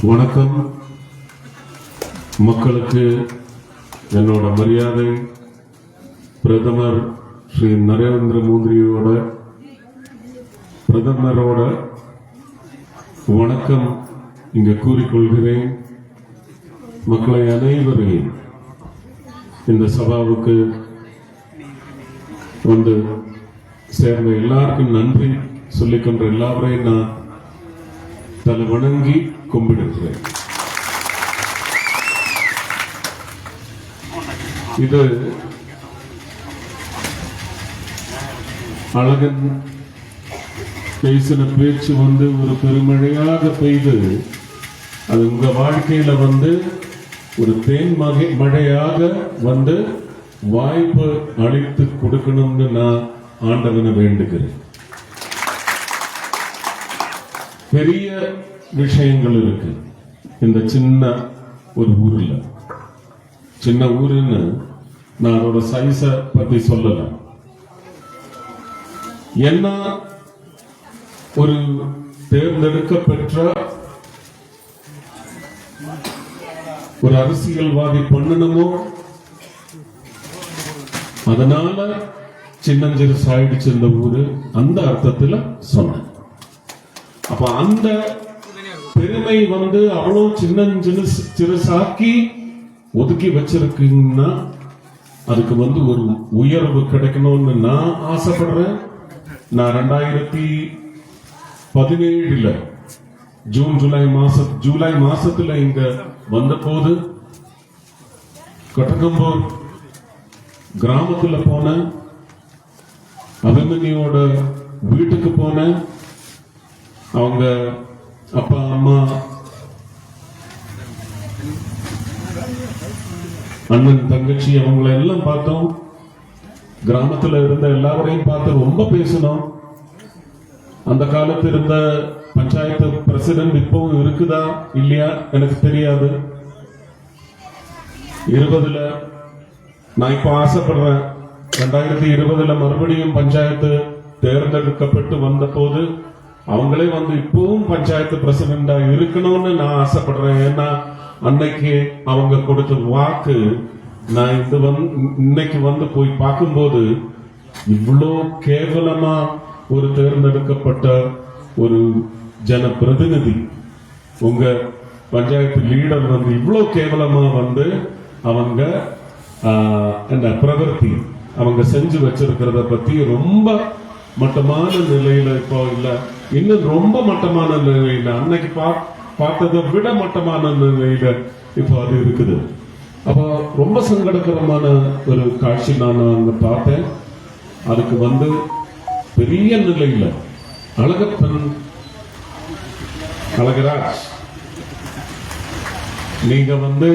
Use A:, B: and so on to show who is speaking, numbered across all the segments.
A: வணக்கம். மக்களுக்கு என்னோட மரியாதை. பிரதமர் ஸ்ரீ நரேந்திர மோடியோட பிரதமரோட வணக்கம் இங்க கூறிக்கொள்கிறேன். மக்களை அனைவரையும் இந்த சபாவுக்கு வந்து சேர்ந்த எல்லாருக்கும் நன்றி சொல்லிக்கொண்ட எல்லாவரையும் நான் தலை வணங்கி கும்பிடுகிறேன். இது அழகன் பேசின பேச்சு வந்து ஒரு பெருமழையாக பெய்து அது உங்க வாழ்க்கையில வந்து ஒரு தேன் மழையாக வந்து வாய்ப்பு அளித்து கொடுக்கணும்னு நான் ஆண்டவனை வேண்டுகிறேன். பெரிய விஷயங்கள் இருக்கு இந்த சின்ன ஒரு ஊர்ல. சின்ன ஊருன்னு நான் அதோட சைஸ பத்தி சொல்லல. என்ன ஒரு தேர்ந்தெடுக்கப்பெற்ற ஒரு அரசியல்வாதி பண்ணணுமோ அதனால சின்னஞ்சிறு சாயிடுச்சு இந்த ஊரு, அந்த அர்த்தத்துல சொன்னேன். அப்ப அந்த பெருமை வந்து அவ்வளவு சின்ன சிறுசாக்கி ஒதுக்கி வச்சிருக்கீங்கன்னா அதுக்கு வந்து ஒரு உயர்வு கிடைக்கணும்னு நான் ஆசைப்படுறேன். நான் 2017 ஜூலை மாசத்துல இங்க வந்த போது கொட்டகம்பூர் கிராமத்துல போனேன். அபிமன்யோட வீட்டுக்கு போனேன். அவங்க அப்பா அம்மா அண்ணன் தங்கச்சி அவங்கள எல்லாம் பார்த்தோம். கிராமத்துல இருந்த எல்லாரையும் பார்த்து ரொம்ப பேசணும். அந்த காலத்து இருந்த பஞ்சாயத்து பிரசிடென்ட் இப்பவும் இருக்குதா இல்லையா எனக்கு தெரியாது. 20 நான் இப்ப ஆசைப்படுறேன் 2020 மறுபடியும் பஞ்சாயத்து தேர்ந்தெடுக்கப்பட்டு வந்த போது அவங்களே வந்து இப்பவும் பஞ்சாயத்து பிரசிடெண்டா இருக்கணும்னு நான் ஆசைப்படுறேன். ஏன்னா அன்னைக்கு அவங்க கொடுத்த வாக்கு நான் இன்னைக்கு வந்து போய் பார்க்கும்போது இவ்வளோ கேவலமா ஒரு தேர்ந்தெடுக்கப்பட்ட ஒரு ஜனப்பிரதிநிதி உங்க பஞ்சாயத்து லீடர் வந்து இவ்வளவு கேவலமா வந்து அவங்க என்ன பிரவர்த்தி அவங்க செஞ்சு வச்சிருக்கிறத பத்தி ரொம்ப மட்டமான நிலையில இப்போ இல்ல, இன்னும் ரொம்ப மட்டமான நிலையில, அன்னைக்கு பார்த்ததை விட மட்டமான நிலையில இப்போ அது இருக்குது. அப்போ ரொம்ப சங்கடகரமான ஒரு காட்சி நான் அங்க பார்த்தேன். அதுக்கு வந்து பெரிய நிலையில அழகப்பன் அழகராஜ் நீங்க வந்து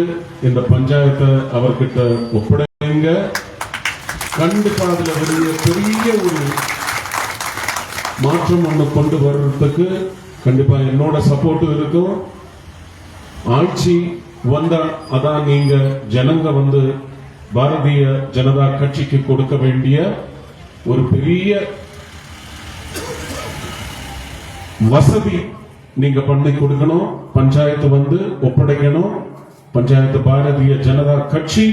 A: இந்த பஞ்சாயத்தை அவர்கிட்ட ஒப்படைங்க. கண்டிப்பா அதுல பெரிய ஒரு மாற்றம் ஒண்ணு கொண்டு வர்றதுக்கு கண்டிப்பா என்னோட சப்போர்ட் இருக்கும். ஆட்சி வந்தா அதான் நீங்க ஜனங்க வந்து பாரதிய ஜனதா கட்சிக்கு கொடுக்க வேண்டிய ஒரு பெரிய வசதி நீங்க பண்ணி கொடுக்கணும். பஞ்சாயத்து வந்து ஒப்படைக்கணும். பஞ்சாயத்து பாரதிய ஜனதா கட்சி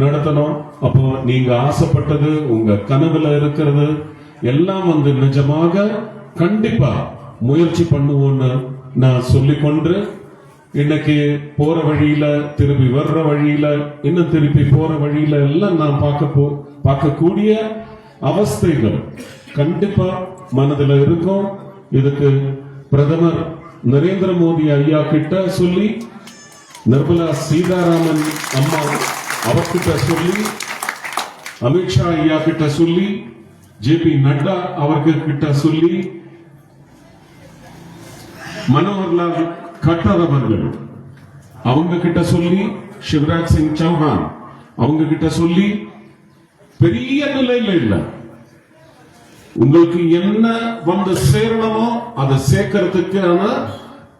A: நடத்தணும். அப்போ நீங்க ஆசைப்பட்டது உங்க கனவுல இருக்கிறது எல்லாம் வந்து நிஜமாக கண்டிப்பா முயற்சி பண்ணுவோம்னு நான் சொல்லிக்கொண்டு இன்னைக்கு போற வழியில திருப்பி வர்ற வழியில இன்னும் திருப்பி போற வழியில எல்லாம் நான் பார்க்கக்கூடிய அவஸ்தைகள் கண்டிப்பா மனதில் இருக்கும். இதுக்கு பிரதமர் நரேந்திர மோடி ஐயா கிட்ட சொல்லி, நிர்மலா சீதாராமன் அம்மா அவர்கிட்ட சொல்லி, அமித்ஷா ஐயா கிட்ட சொல்லி, ஜேபி நட்டா அவர்கிட்ட சொல்லி, மனோகர்லால் கட்டர் அவர்கள் அவங்க கிட்ட சொல்லி, சிவராஜ் சிங் சௌஹான் அவங்க கிட்ட சொல்லி, பெரிய நிலையில இல்ல, உங்களுக்கு என்ன வந்து சேரணுமோ அதை சேர்க்கறதுக்கான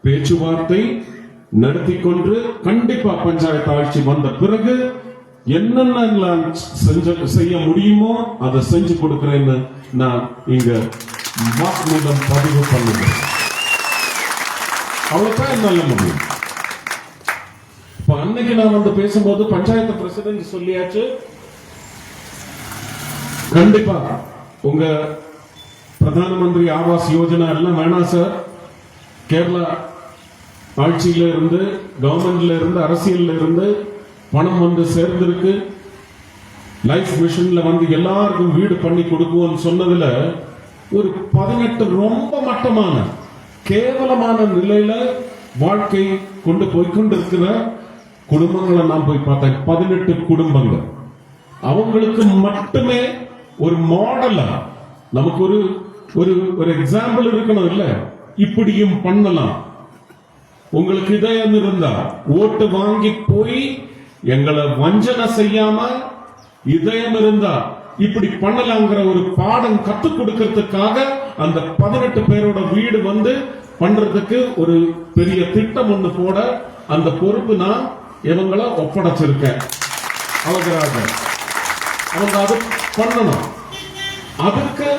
A: பேச்சுவார்த்தை நடத்தி கொண்டு கண்டிப்பா பஞ்சாயத்து ஆட்சி வந்த பிறகு என்னென்ன செய்ய முடியுமோ அதை செஞ்சு கொடுக்கிறேன்னு நான் இங்க வாக்குமூலம் பதிவு பண்ணுகிறேன். அவ்வளவுதான் என்னால முடியும். இப்ப அன்னைக்கு நான் வந்து பேசும்போது பஞ்சாயத்து பிரசிடென்ட் சொல்லியாச்சு, கண்டிப்பா உங்க பிரதான மந்திரி ஆவாஸ் யோஜனா எல்லாம் வேணாம் சார், கேரளா ஆட்சியில இருந்து கவர்மெண்ட்ல இருந்து அரசியல்ல இருந்து பணம் வந்து சேர்ந்திருக்கு, லைஃப் மிஷன்ல வந்து எல்லாருக்கும் வீடு பண்ணி கொடுக்குவோம் சொன்னதுல ஒரு 18 ரொம்ப மட்டமான கேவலமான நிலையில வாழ்க்கை கொண்டு போய்கொண்டிருக்கிற குடும்பங்களை நான் போய் பார்த்தேன். 18 குடும்பங்கள். அவங்களுக்கு மட்டுமே ஒரு மாடலா நமக்கு ஒரு ஒரு ஒரு எக்ஸாம்பிள் இருக்கணும் இல்ல, இப்படியும் பண்ணலாம். உங்களுக்கு இதயம் இருந்தா ஓட்டு வாங்கி போய் எங்களை வஞ்சனை செய்யாம இதயம் இருந்தா இப்படி பண்ணலாங்கிற ஒரு பாடம் கத்துக் கொடுக்கிறதுக்காக அந்த 18 பேரோட வீடு வந்து பண்றதுக்கு ஒரு பெரிய திட்டம் ஒண்ணு போட அந்த பொறுப்பு நான் இவங்களை ஒப்படைச்சிருக்கேன். அவங்க அது பண்ணணும். அதுக்கு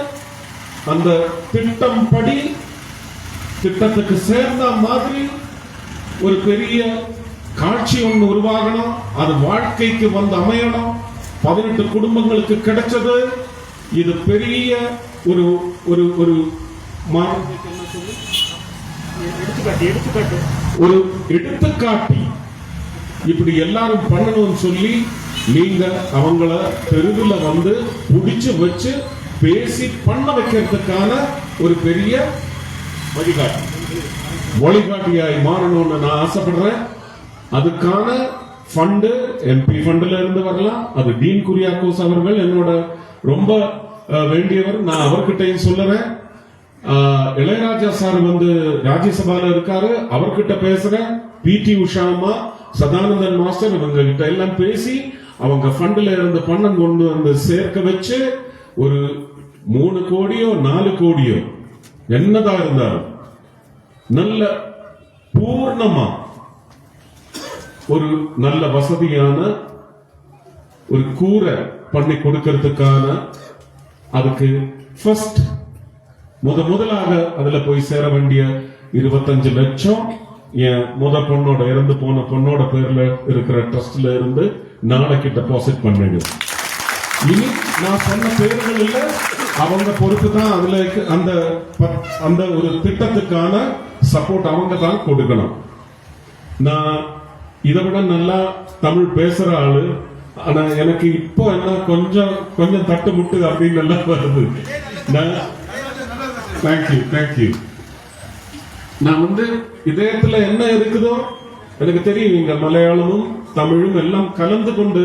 A: அந்த திட்டம் படி திட்டத்துக்கு சேர்ந்த மாதிரி ஒரு பெரிய காட்சி ஒன்று உருவாகணும். அது வாழ்க்கைக்கு வந்து அமையணும். 18 குடும்பங்களுக்கு கிடைச்சது. இது பெரிய ஒரு ஒரு ஒரு ஒரு எடுத்துக்காட்டி இப்படி எல்லாரும் பண்ணணும்னு சொல்லி நீங்க அவங்கள தெருவில் வந்து புடிச்சு வச்சு பேசி பண்ண வைக்கிறதுக்கான ஒரு பெரிய வழிகாட்டியாய் மாறணும்னு நான் ஆசைப்படுறேன். அதுக்கான ஃபண்டு எம்பி ஃபண்டுல இருந்து வரலாம். அது டீன் குரியாக்கோஸ் அவர்கள் என்னோட ரொம்ப வேண்டியவர். நான் அவர்கிட்டையும் சொல்லுறேன். இளையராஜா சார் வந்து ராஜ்யசபால இருக்காரு, அவர்கிட்ட பேசுறேன். பிடி உஷாமா, சதானந்தன் மாஸ்டர் இவங்க கிட்ட எல்லாம் பேசி அவங்க ஃபண்டுல இருந்து பணம் கொண்டு வந்து சேர்க்க வச்சு ஒரு 3 கோடியோ 4 கோடியோ என்னதான் இருந்தாலும் நல்ல பூர்ணமா ஒரு நல்ல வசதியான ஒரு கூரை பண்ணி கொடுக்கிறதுக்கான அதுக்கு ஃபர்ஸ்ட் முதலாக அதுல போய் சேர வேண்டிய 25 லட்சம் என் பொண்ணோட இறந்து போன பொண்ணோட பேர்ல இருக்கிற ட்ரஸ்ட்ல இருந்து நாளைக்கு டெபாசிட் பண்ணிடுவோம். இனி நான் சொன்ன பேர்கள் இல்ல, அவங்க பொறுப்பு தான். அதுல அந்த அந்த ஒரு திட்டத்துக்கான சப்போர்ட் அவங்க தான் கொடுக்கணும். நான் இதை விட நல்லா தமிழ் பேசுற ஆளு, ஆனா எனக்கு இப்போ என்ன கொஞ்சம் கொஞ்சம் தட்டுமுட்டு அப்படின்னு எல்லாம் வருது. தேங்க்யூ. நான் வந்து இதயத்துல என்ன இருக்குதோ எனக்கு தெரியும். இங்க மலையாளமும் தமிழும் எல்லாம் கலந்து கொண்டு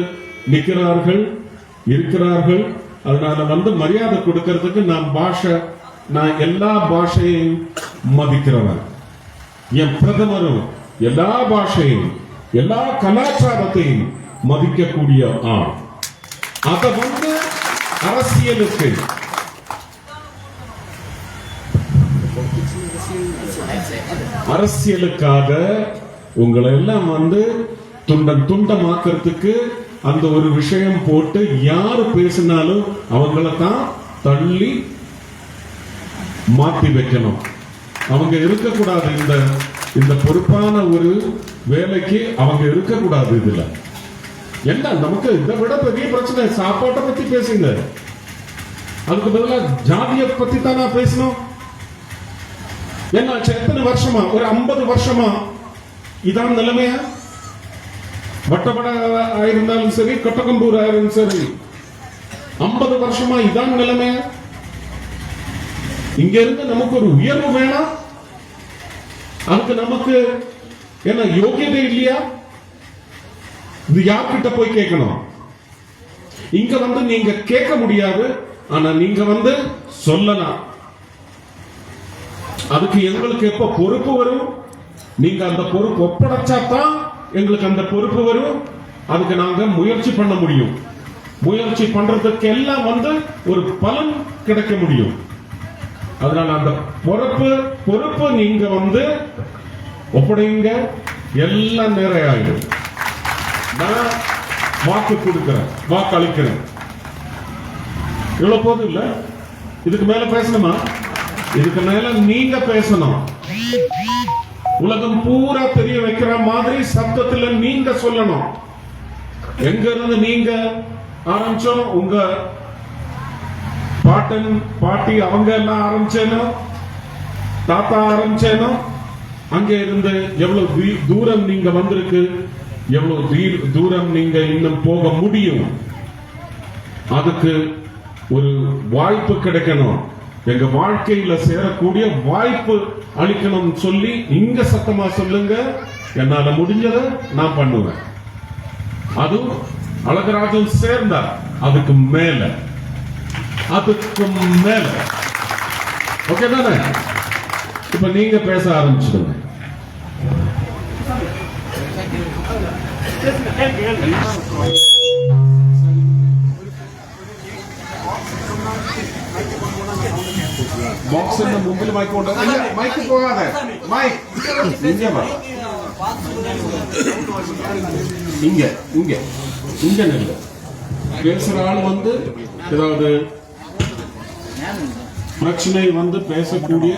A: நிற்கிறார்கள் இருக்கிறார்கள். அதனால வந்து மரியாதை கொடுக்கறதுக்கு நான் எல்லா பாஷையையும் மதிக்கிறவன். என் பிரதமரும் எல்லா பாஷையும் எல்லா கலாச்சாரத்தையும் மதிக்கக்கூடிய ஆள். அத வந்து அரசியலுக்காக உங்களை எல்லாம் வந்து துண்டமாக்கிறதுக்கு அந்த ஒரு விஷயம் போட்டு யாரு பேசினாலும் அவங்கள தான் தள்ளி மாத்தி வைக்கணும். அவங்க இருக்கக்கூடாது. இந்த பொறுப்பான ஒரு வேலைக்கு அவங்க இருக்கக்கூடாது. இதுல என்ன நமக்கு இதை விட பெரிய பிரச்சனை? சாப்பாட்டை பத்தி பேசுங்க, அதுக்கு பதிலாக ஜாதியை பத்தி தான் நான் பேசணும். என்னாச்சு? எத்தனை வருஷமா? ஒரு 50 வருஷமா இதான் நிலைமையா? வட்டப்பட ஆயிருந்தாலும் சரி, கொட்டக்கம்பூர் ஆயிருந்தாலும் சரி, 50 வருஷமா இதான் நிலைமையா? இங்க இருந்து நமக்கு ஒரு உயர்வு வேணாம்? அதுக்கு நமக்கு என்ன யோகியதை இல்லையா? இது யார்கிட்ட போய் கேட்கணும்? இங்க வந்து நீங்க கேட்க முடியாது, ஆனா நீங்க வந்து சொல்லலாம். அதுக்கு எங்களுக்கு எப்ப பொறுப்பு வரும்? நீங்க அந்த பொறுப்பு ஒப்படைச்சாதான் எங்களுக்கு அந்த பொறுப்பு வரும். அதுக்கு நாங்க முயற்சி பண்ண முடியும். முயற்சி பண்றதுக்கு எல்லாம் வந்து ஒரு பலன் கிடைக்க முடியும். அதனால அந்த பொறுப்பு நீங்க வந்து ஒப்படைங்க, எல்லாம் நிறையாயிடும். நான் வாக்கு கொடுக்கிறேன், வாக்கு அளிக்கிறேன். இவ்வளவு போதும் இல்ல? இதுக்கு மேல பேசணுமா? இதுக்கு மேல நீங்க பேசணும். உலகம் பூரா தெரிய வைக்கிற மாதிரி சத்தத்துல நீங்க சொல்லணும். எங்க இருந்து நீங்க ஆரம்பிச்சோம், உங்க பாட்டன் பாட்டி அவங்க எல்லாம் ஆரம்பிச்சேனோ, தாத்தா ஆரம்பிச்சேனோ, அங்க இருந்து எவ்வளவு தூரம் நீங்க வந்திருக்கு, எவ்வளவு தூரம் நீங்க இன்னும் போக முடியும். அதுக்கு ஒரு வாய்ப்பு கிடைக்கணும், எங்க வாழ்க்கையில சேரக்கூடிய வாய்ப்பு அளிக்கணும் சொல்லி இங்க சத்தமா சொல்லுங்க. என்னால முடிஞ்சதை நான் பண்ணுவேன். அது அழகராஜன் சேர்ந்தா அதுக்கு மேல ஓகே தானே? இப்ப நீங்க பேச ஆரம்பிச்சிடுங்க. ബോക്സിന്റെ മുമ്പിൽ മൈക്ക് കൊണ്ട് മൈക്ക് പോകാതെ இங்க நெல்ல பேசுற ஆள் வந்து ஏதாவது பிரச்சனை வந்து பேசக்கூடிய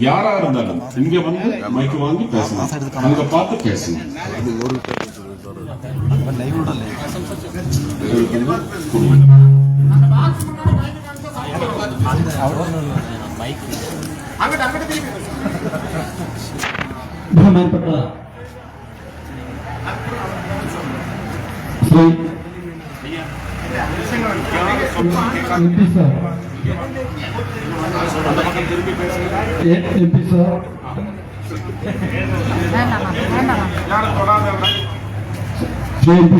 A: யாரா இருந்தாலும் இங்க வந்து மைக்கு வாங்கி பேசணும், அங்க பார்த்து பேசணும்.
B: ബഹുമാനപ്പെട്ട ശ്രീ എംപി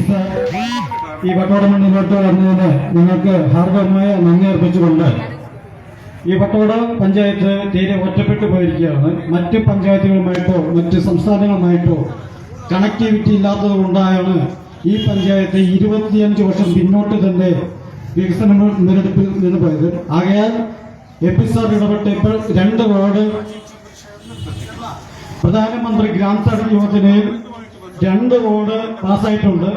B: സാർ, ഈ പട്ടോട മണ്ണിലോട്ട് വന്നതിന് നിങ്ങൾക്ക് ഹാർദവമായ നന്ദി അർപ്പിച്ചുകൊണ്ട്, ഈ പട്ടോട പഞ്ചായത്ത് തീരെ ഒറ്റപ്പെട്ടു പോയിരിക്കുകയാണ്. മറ്റ് പഞ്ചായത്തുകളുമായിട്ടോ മറ്റ് സംസ്ഥാനങ്ങളുമായിട്ടോ കണക്ടിവിറ്റി ഇല്ലാത്തത് കൊണ്ടാണ് ഈ പഞ്ചായത്ത് 25 വർഷം പിന്നോട്ട് തന്നെ വികസന മുന്നെടുപ്പിൽ നിന്ന് പോയത്. ആകയാൽ എംപി സാർ ഇടപെട്ട് ഇപ്പോൾ 2 വാർഡ് പ്രധാനമന്ത്രി ഗ്രാം സഡക് യോജനയിൽ 2 വാർഡ് പാസ്സായിട്ടുണ്ട്.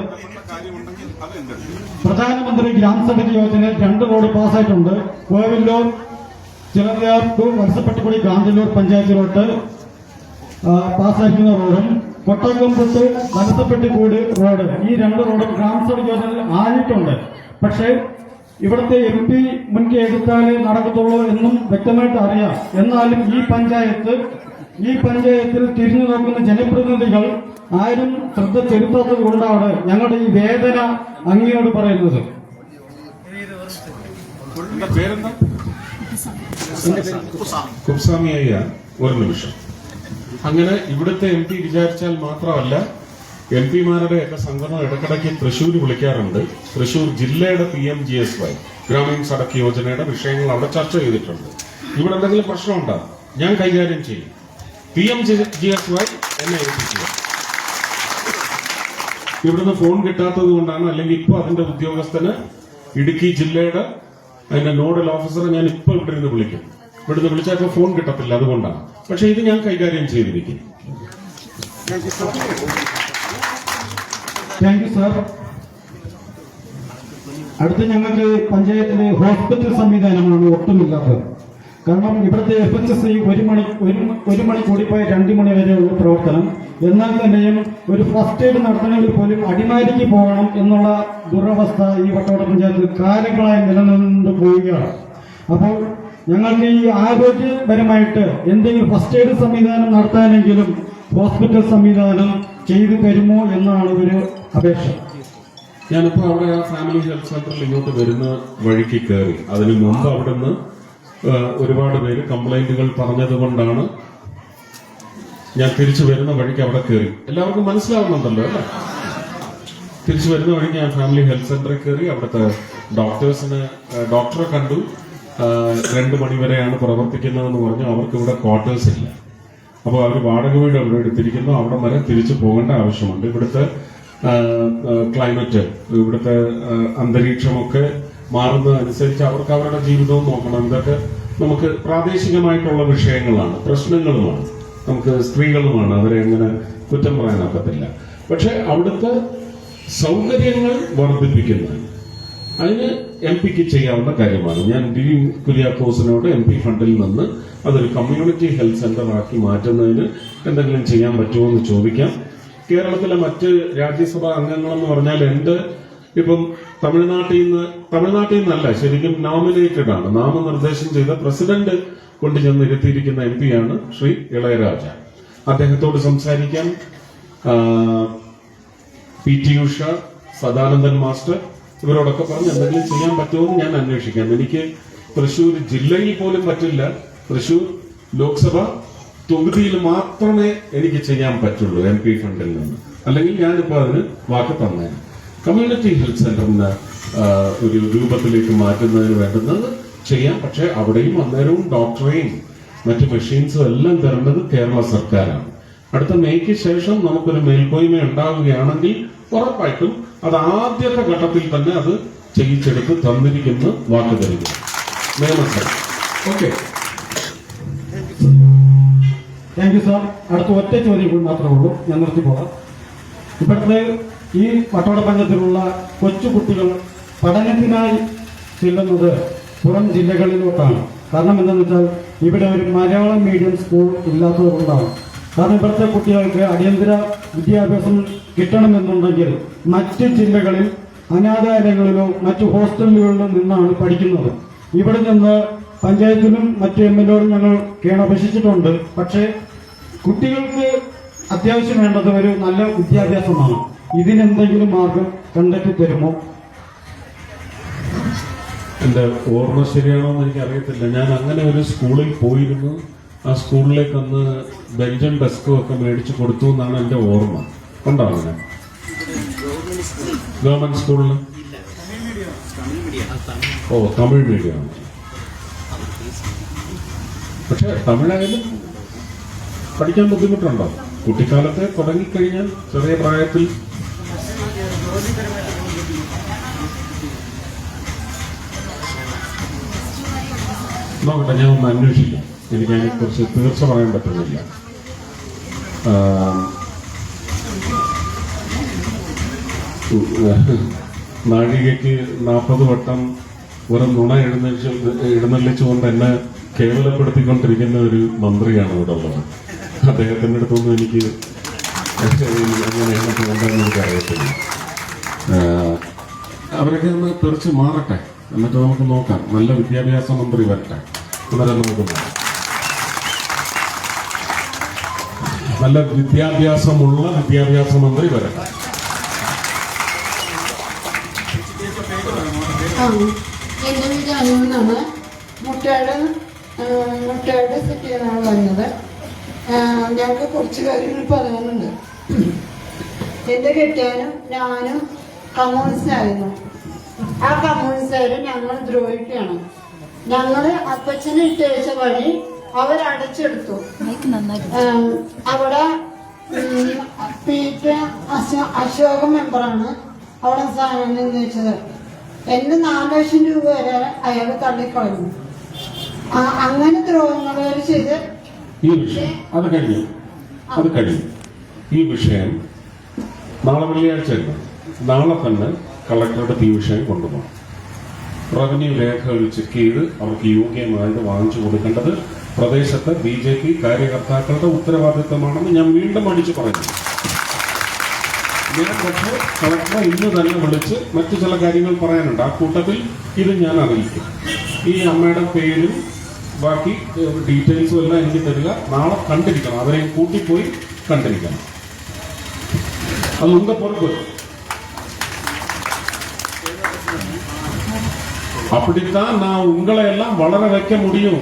B: പ്രധാനമന്ത്രി ഗ്രാം സഡക് യോജനയിൽ 2 വാർഡ് പാസ്സായിട്ടുണ്ട്. കോവിലൂർ ചിലർ വത്സപ്പെട്ടുകൂടി ഗാന്ധിലൂർ പഞ്ചായത്തിലോട്ട് പാസ്സായിരിക്കുന്ന റോഡും കൊട്ടകംപുത്ത് വത്സപ്പെട്ടുകൂടി റോഡ്, ഈ 2 റോഡും ഗ്രാം സഡക് യോജനയിൽ ആയിട്ടുണ്ട്. പക്ഷേ ഇവിടുത്തെ MP മുൻകൈ എടുത്താലേ നടക്കത്തുള്ളൂ എന്നും വ്യക്തമായിട്ട് അറിയാം. എന്നാലും ഈ പഞ്ചായത്തിൽ തിരിഞ്ഞു നോക്കുന്ന ജനപ്രതിനിധികൾ ആരും ശ്രദ്ധ ചെലുത്താത്തത് കൊണ്ടാണ് ഞങ്ങളുടെ ഈ വേദന അങ്ങയോട് പറയുന്നത്.
A: കുപ്സാമി അയ്യ, ഒരു നിമിഷം. അങ്ങനെ ഇവിടുത്തെ MP വിചാരിച്ചാൽ മാത്രമല്ല, MP-മാരുടെ ഒക്കെ സംഘടന ഇടക്കിടയ്ക്ക് തൃശ്ശൂർ വിളിക്കാറുണ്ട്. തൃശ്ശൂർ ജില്ലയുടെ PMGSY ഗ്രാമീൺ സഡക് യോജനയുടെ വിഷയങ്ങൾ അവിടെ ചർച്ച ചെയ്തിട്ടുണ്ട്. ഇവിടെ എന്തെങ്കിലും പ്രശ്നം ഉണ്ടാകും, ഞാൻ കൈകാര്യം ചെയ്യും. PMGSY എന്നെ ഏൽപ്പിക്കുക. ഇവിടുന്ന് ഫോൺ കിട്ടാത്തത് കൊണ്ടാണ്, അല്ലെങ്കിൽ ഇപ്പൊ അതിന്റെ ഉദ്യോഗസ്ഥന് ഇടുക്കി ജില്ലയുടെ അതിന്റെ നോഡൽ ഓഫീസറെ ഞാൻ ഇപ്പൊ ഇവിടെ നിന്ന് വിളിക്കും. ഇവിടുന്ന് വിളിച്ചാൽ ഫോൺ കിട്ടത്തില്ല, അതുകൊണ്ടാണ്. പക്ഷെ ഇത് ഞാൻ കൈകാര്യം ചെയ്തിരിക്കും.
B: Thank you sir. അടുത്ത ഞങ്ങൾക്ക് പഞ്ചായത്തിലെ ഹോസ്പിറ്റൽ സംവിധാനമാണ് ഒട്ടുമില്ലാത്തത്. കാരണം ഇവിടുത്തെ FHSI 1 മണി കൂടിപ്പോയ 2 മണി വരെയുള്ള പ്രവർത്തനം. എന്നാൽ തന്നെയും ഒരു ഫസ്റ്റ് എയ്ഡ് നടത്തണമെങ്കിൽ പോലും അടിമാലിക്ക് പോകണം എന്നുള്ള ദുരവസ്ഥ ഈ വട്ടവട പഞ്ചായത്തിൽ കാലങ്ങളായി നിലനിന്നു പോവുകയാണ്. അപ്പോൾ ഞങ്ങൾക്ക് ഈ ആരോഗ്യപരമായിട്ട് എന്തെങ്കിലും ഫസ്റ്റ് എയ്ഡ് സംവിധാനം നടത്താനെങ്കിലും ഹോസ്പിറ്റൽ സംവിധാനം ചെയ്തു തരുമോ എന്നാണ് ഒരു അപേക്ഷ.
A: ഞാനിപ്പോ അവിടെ ആ ഫാമിലി ഹെൽത്ത് സെന്ററിൽ ഇങ്ങോട്ട് വരുന്ന വഴിക്ക് കയറി. അതിനു മുമ്പ് അവിടെ നിന്ന് ഒരുപാട് പേര് കംപ്ലൈന്റുകൾ പറഞ്ഞത് കൊണ്ടാണ് ഞാൻ തിരിച്ചു വരുന്ന വഴിക്ക് അവിടെ കയറി. എല്ലാവർക്കും മനസ്സിലാവുന്നുണ്ടല്ലോ അല്ലേ? തിരിച്ചു വരുന്ന വഴിക്ക് ഞാൻ ഫാമിലി ഹെൽത്ത് സെന്ററിൽ കയറി. അവിടുത്തെ ഡോക്ടറെ കണ്ടു. 2 മണി വരെയാണ് പ്രവർത്തിക്കുന്നതെന്ന് പറഞ്ഞു. അവർക്ക് ഇവിടെ ക്വാർട്ടേഴ്സ് ഇല്ല. അപ്പോൾ അവർ വാടക വീട് അവിടെ എടുത്തിരിക്കുന്നു. അവിടെ വരെ തിരിച്ചു പോകേണ്ട ആവശ്യമുണ്ട്. ഇവിടുത്തെ ക്ലൈമറ്റ്, ഇവിടുത്തെ അന്തരീക്ഷമൊക്കെ മാറുന്നതനുസരിച്ച് അവർക്ക് അവരുടെ ജീവിതവും നോക്കണം. ഇതൊക്കെ നമുക്ക് പ്രാദേശികമായിട്ടുള്ള വിഷയങ്ങളാണ്, പ്രശ്നങ്ങളുമാണ്, നമുക്ക് സ്ത്രീകളുമാണ്. അവരെ എങ്ങനെ കുറ്റം പറയാനൊക്കത്തില്ല. പക്ഷെ അവിടുത്തെ സൗകര്യങ്ങൾ വർദ്ധിപ്പിക്കുന്നത് അതിന് MP-ക്ക് ചെയ്യാവുന്ന കാര്യമാണ്. ഞാൻ DV കുര്യാക്കോസിനോട് MP ഫണ്ടിൽ നിന്ന് അതൊരു കമ്മ്യൂണിറ്റി ഹെൽത്ത് സെന്റർ ആക്കി മാറ്റുന്നതിന് എന്തെങ്കിലും ചെയ്യാൻ പറ്റുമോ എന്ന് ചോദിക്കാം. കേരളത്തിലെ മറ്റ് രാജ്യസഭാ അംഗങ്ങളെന്ന് പറഞ്ഞാൽ ഇപ്പം തമിഴ്നാട്ടിൽ നിന്നല്ല, ശരിക്കും നോമിനേറ്റഡ് ആണ്, നാമനിർദ്ദേശം ചെയ്ത പ്രസിഡന്റ് കൊണ്ട് ചെന്നിരുത്തിയിരിക്കുന്ന MP ആണ് ശ്രീ ഇളയരാജ. അദ്ദേഹത്തോട് സംസാരിക്കാൻ PT ഉഷ, സദാനന്ദൻ മാസ്റ്റർ ഇവരോടൊക്കെ പറഞ്ഞ് എന്തെങ്കിലും ചെയ്യാൻ പറ്റുമോ എന്ന് ഞാൻ അന്വേഷിക്കാം. എനിക്ക് തൃശ്ശൂർ ജില്ലയിൽ പോലും പറ്റില്ല, തൃശ്ശൂർ ലോക്സഭ തൊകുതിയിൽ മാത്രമേ എനിക്ക് ചെയ്യാൻ പറ്റുള്ളൂ MP ഫണ്ടിൽ നിന്ന്. അല്ലെങ്കിൽ ഞാനിപ്പോൾ അതിന് വാക്ക് തന്നേനെ. കമ്മ്യൂണിറ്റി ഹെൽത്ത് സെന്ററിന് ഒരു രൂപത്തിലേക്ക് മാറ്റുന്നതിന് വേണ്ടുന്നത് ചെയ്യാം. പക്ഷെ അവിടെയും അന്നേരവും ഡോക്ടറെയും മറ്റു മെഷീൻസും എല്ലാം തരേണ്ടത് കേരള സർക്കാരാണ്. അടുത്ത മെയ്ക്ക് ശേഷം നമുക്കൊരു മേൽക്കോയ്മ ഉണ്ടാവുകയാണെങ്കിൽ ഉറപ്പായിട്ടും അത് ആദ്യത്തെ ഘട്ടത്തിൽ തന്നെ അത് ചെയ്യിച്ചെടുത്ത് തന്നിരിക്കുന്ന വാക്ക് തരിക നിയമസഭ. Okay,
B: thank you sir. അടുത്ത ഒറ്റ ചോദ്യം കൂടി മാത്രമേ ഉള്ളൂ, ഞാൻ നിർത്തിപ്പോകാം. ഇപ്പോഴത്തെ ഈ വട്ടവട പഞ്ചായത്തിലുള്ള കൊച്ചുകുട്ടികൾ പഠനത്തിനായി ചെല്ലുന്നത് പുറം ജില്ലകളിലോട്ടാണ്. കാരണം എന്താണെന്ന് വെച്ചാൽ ഇവിടെ ഒരു മലയാളം മീഡിയം സ്കൂൾ ഇല്ലാത്തതുകൊണ്ടാണ്. കാരണം ഇവിടുത്തെ കുട്ടികൾക്ക് അടിയന്തര വിദ്യാഭ്യാസം കിട്ടണമെന്നുണ്ടെങ്കിൽ മറ്റ് ജില്ലകളിൽ അനാഥാലയങ്ങളിലോ മറ്റു ഹോസ്റ്റലുകളിലോ നിന്നാണ് പഠിക്കുന്നത്. ഇവിടെ നിന്ന് പഞ്ചായത്തിലും മറ്റു MLAയോടും ഞങ്ങൾ കേണപേക്ഷിച്ചിട്ടുണ്ട്. പക്ഷേ കുട്ടികൾക്ക് അത്യാവശ്യം വേണ്ടത് ഒരു നല്ല വിദ്യാഭ്യാസമാണ്. ഇതിനെന്തെങ്കിലും മാർഗം കണ്ടെത്തി തരുമോ?
A: എന്റെ ഓർമ്മ ശരിയാണോ എന്ന് എനിക്ക് അറിയത്തില്ല. ഞാൻ അങ്ങനെ ഒരു സ്കൂളിൽ പോയിരുന്നു. ആ സ്കൂളിലേക്ക് അന്ന് ബെഞ്ചും ഡെസ്കും ഒക്കെ മേടിച്ചു കൊടുത്തു എന്നാണ് എന്റെ ഓർമ്മ. ഉണ്ടാവും ഞാൻ ഗവൺമെന്റ് സ്കൂളിൽ. ഓ, തമിഴ് മീഡിയമാണ്. പക്ഷെ തമിഴായാലും പഠിക്കാൻ ബുദ്ധിമുട്ടുണ്ടോ? കുട്ടിക്കാലത്തെ തുടങ്ങിക്കഴിഞ്ഞാൽ ചെറിയ പ്രായത്തിൽ നോക്കട്ടെ, ഞാൻ ഒന്ന് അന്വേഷിക്കാം. എനിക്ക് അതിനെക്കുറിച്ച് തീർച്ച പറയാൻ പറ്റുന്നില്ല. നാഴികയ്ക്ക് 40 വട്ടം ഒരു നുണ എഴുന്നള്ളിച്ചുകൊണ്ട് എന്നെ കേവലപ്പെടുത്തിക്കൊണ്ടിരിക്കുന്ന ഒരു മന്ത്രിയാണ് ഇവിടെ ഉള്ളത്. അദ്ദേഹത്തിൻ്റെ അടുത്തൊന്നും എനിക്ക് അങ്ങനെ എണ്ണത്തുണ്ടെന്ന് എനിക്ക് അറിയത്തില്ല. അവരൊക്കെ ഒന്ന് തെറിച്ച് മാറട്ടെ, എന്നിട്ട് നമുക്ക് നോക്കാം. നല്ല വിദ്യാഭ്യാസ മന്ത്രി വരട്ടെ, അന്നേരം നമുക്ക് നോക്കാം. നല്ല വിദ്യാഭ്യാസമുള്ള വിദ്യാഭ്യാസ മന്ത്രി വരട്ടെ.
C: എൻ്റെ വീട് അനുവെന്നാണ്. മുട്ടയുടെ സിറ്റിയാണ് വരുന്നത്. ഞങ്ങൾക്ക് കുറച്ച് കാര്യങ്ങൾ പറയാനുണ്ട്. എൻ്റെ കെട്ടിയാനും ഞാനും കമ്മ്യൂണിസ്റ്റായിരുന്നു. ആ കമ്മ്യൂണിസ്റ്റുകാര് ഞങ്ങൾ ദ്രോഹിക്കുകയാണ്. ഞങ്ങൾ അപ്പച്ചനെ ഇട്ടയച്ച വഴി അവരടച്ചെടുത്തു. അവിടെ അശോക മെമ്പറാണ് അവിടെ സ്ഥാനം നിർണയിച്ചത്. എന്നെ 4 ലക്ഷം രൂപ വരെ അയാൾ തള്ളിക്കളഞ്ഞു. അങ്ങനെ ദ്രോഹങ്ങൾ ചെയ്ത്
A: ഈ വിഷയം അത് കഴിഞ്ഞു. ഈ വിഷയം നാളെ വെള്ളിയാഴ്ച നാളെ തന്നെ കളക്ടറുടെ ഈ വിഷയം കൊണ്ടുപോകണം. റവന്യൂ രേഖകൾ ചെക്ക് ചെയ്ത് അവർക്ക് യോഗ്യമായത് വാങ്ങിച്ചു കൊടുക്കേണ്ടത് പ്രദേശത്തെ BJP കാര്യകർത്താക്കളുടെ ഉത്തരവാദിത്തമാണെന്ന് ഞാൻ വീണ്ടും അടിച്ചു പറയുന്നു. ഞാൻ പക്ഷേ കളക്ടറെ ഇന്ന് തന്നെ വിളിച്ച് മറ്റു ചില കാര്യങ്ങൾ പറയാനുണ്ട്. ആ കൂട്ടത്തിൽ ഇത് ഞാൻ അറിയിക്കും. ഈ അമ്മയുടെ പേരും ബാക്കി ഡീറ്റെയിൽസും എല്ലാം എനിക്ക് തരിക. നാളെ കണ്ടിരിക്കണം, അവരെയും കൂട്ടിപ്പോയി കണ്ടിരിക്കണം. അത് ഉങ്ക പൊറുപ്പ്. அப்படித்தான் நான் உங்களை எல்லாம் வளர வைக்க முடியும்.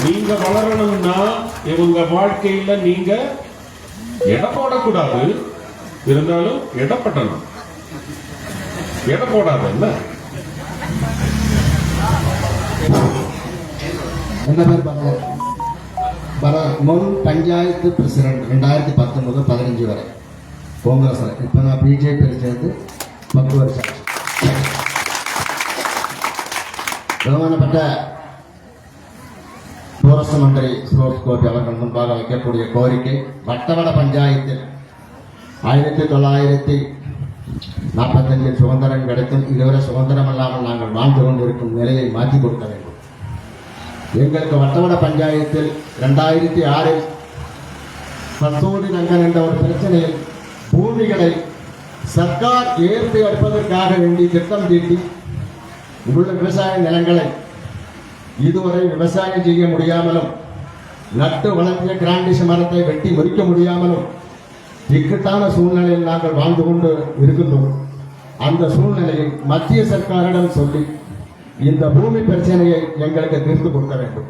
A: நீங்க வளரணும்னா உங்க வாழ்க்கையில நீங்க எடை போடக்கூடாது, இருந்தாலும் இடப்பட்டணும். எடை போடாது என்ன?
D: என்ன பேர் முன் பஞ்சாயத்து பிரசிடண்ட் 2019-15 வரை കോൺഗ്രസ്. ഇപ്പൊ ഞാൻ BJP ചേർത്ത് 10 വർഷം. ബഹുമാനപ്പെട്ട ടൂറിസം മന്ത്രി സുരേഷ് ഗോപി അവർക്ക് മുൻപാകെ വയ്ക്കக்கூடிய കോരിക്കை വട്ടവട പഞ്ചായത്തിൽ 1945 சுதந்திரம் கிடைத்தும் இதுவரை சுதந்திரம் இல்லாமல் நாங்கள் வாழ்ந்து கொண்டிருக்கும் நிலையை மாற்றி கொடுக்க வேண்டும். எங்களுக்கு வட்டவட பஞ்சாயத்தில் 2006 கஸ்தூரி ரங்கன் என்ற ஒரு பிரச்சனையில் பூமிகளை சர்க்கார் ஏற்று எடுப்பதற்காக வேண்டி திட்டம் தீட்டி உள்ள விவசாய நிலங்களை இதுவரை விவசாயம் செய்ய முடியாமலும் நட்டு வளர்த்திய கிராண்டிஸ் மரத்தை வெட்டி முறிக்க முடியாமலும் இக்கட்டான சூழ்நிலையில் நாங்கள் வாழ்ந்து கொண்டு இருக்கின்றோம். அந்த சூழ்நிலையில் மத்திய சர்க்காரிடம் சொல்லி இந்த பூமி பிரச்சனையை எங்களுக்கு தீர்த்து கொடுக்க வேண்டும்.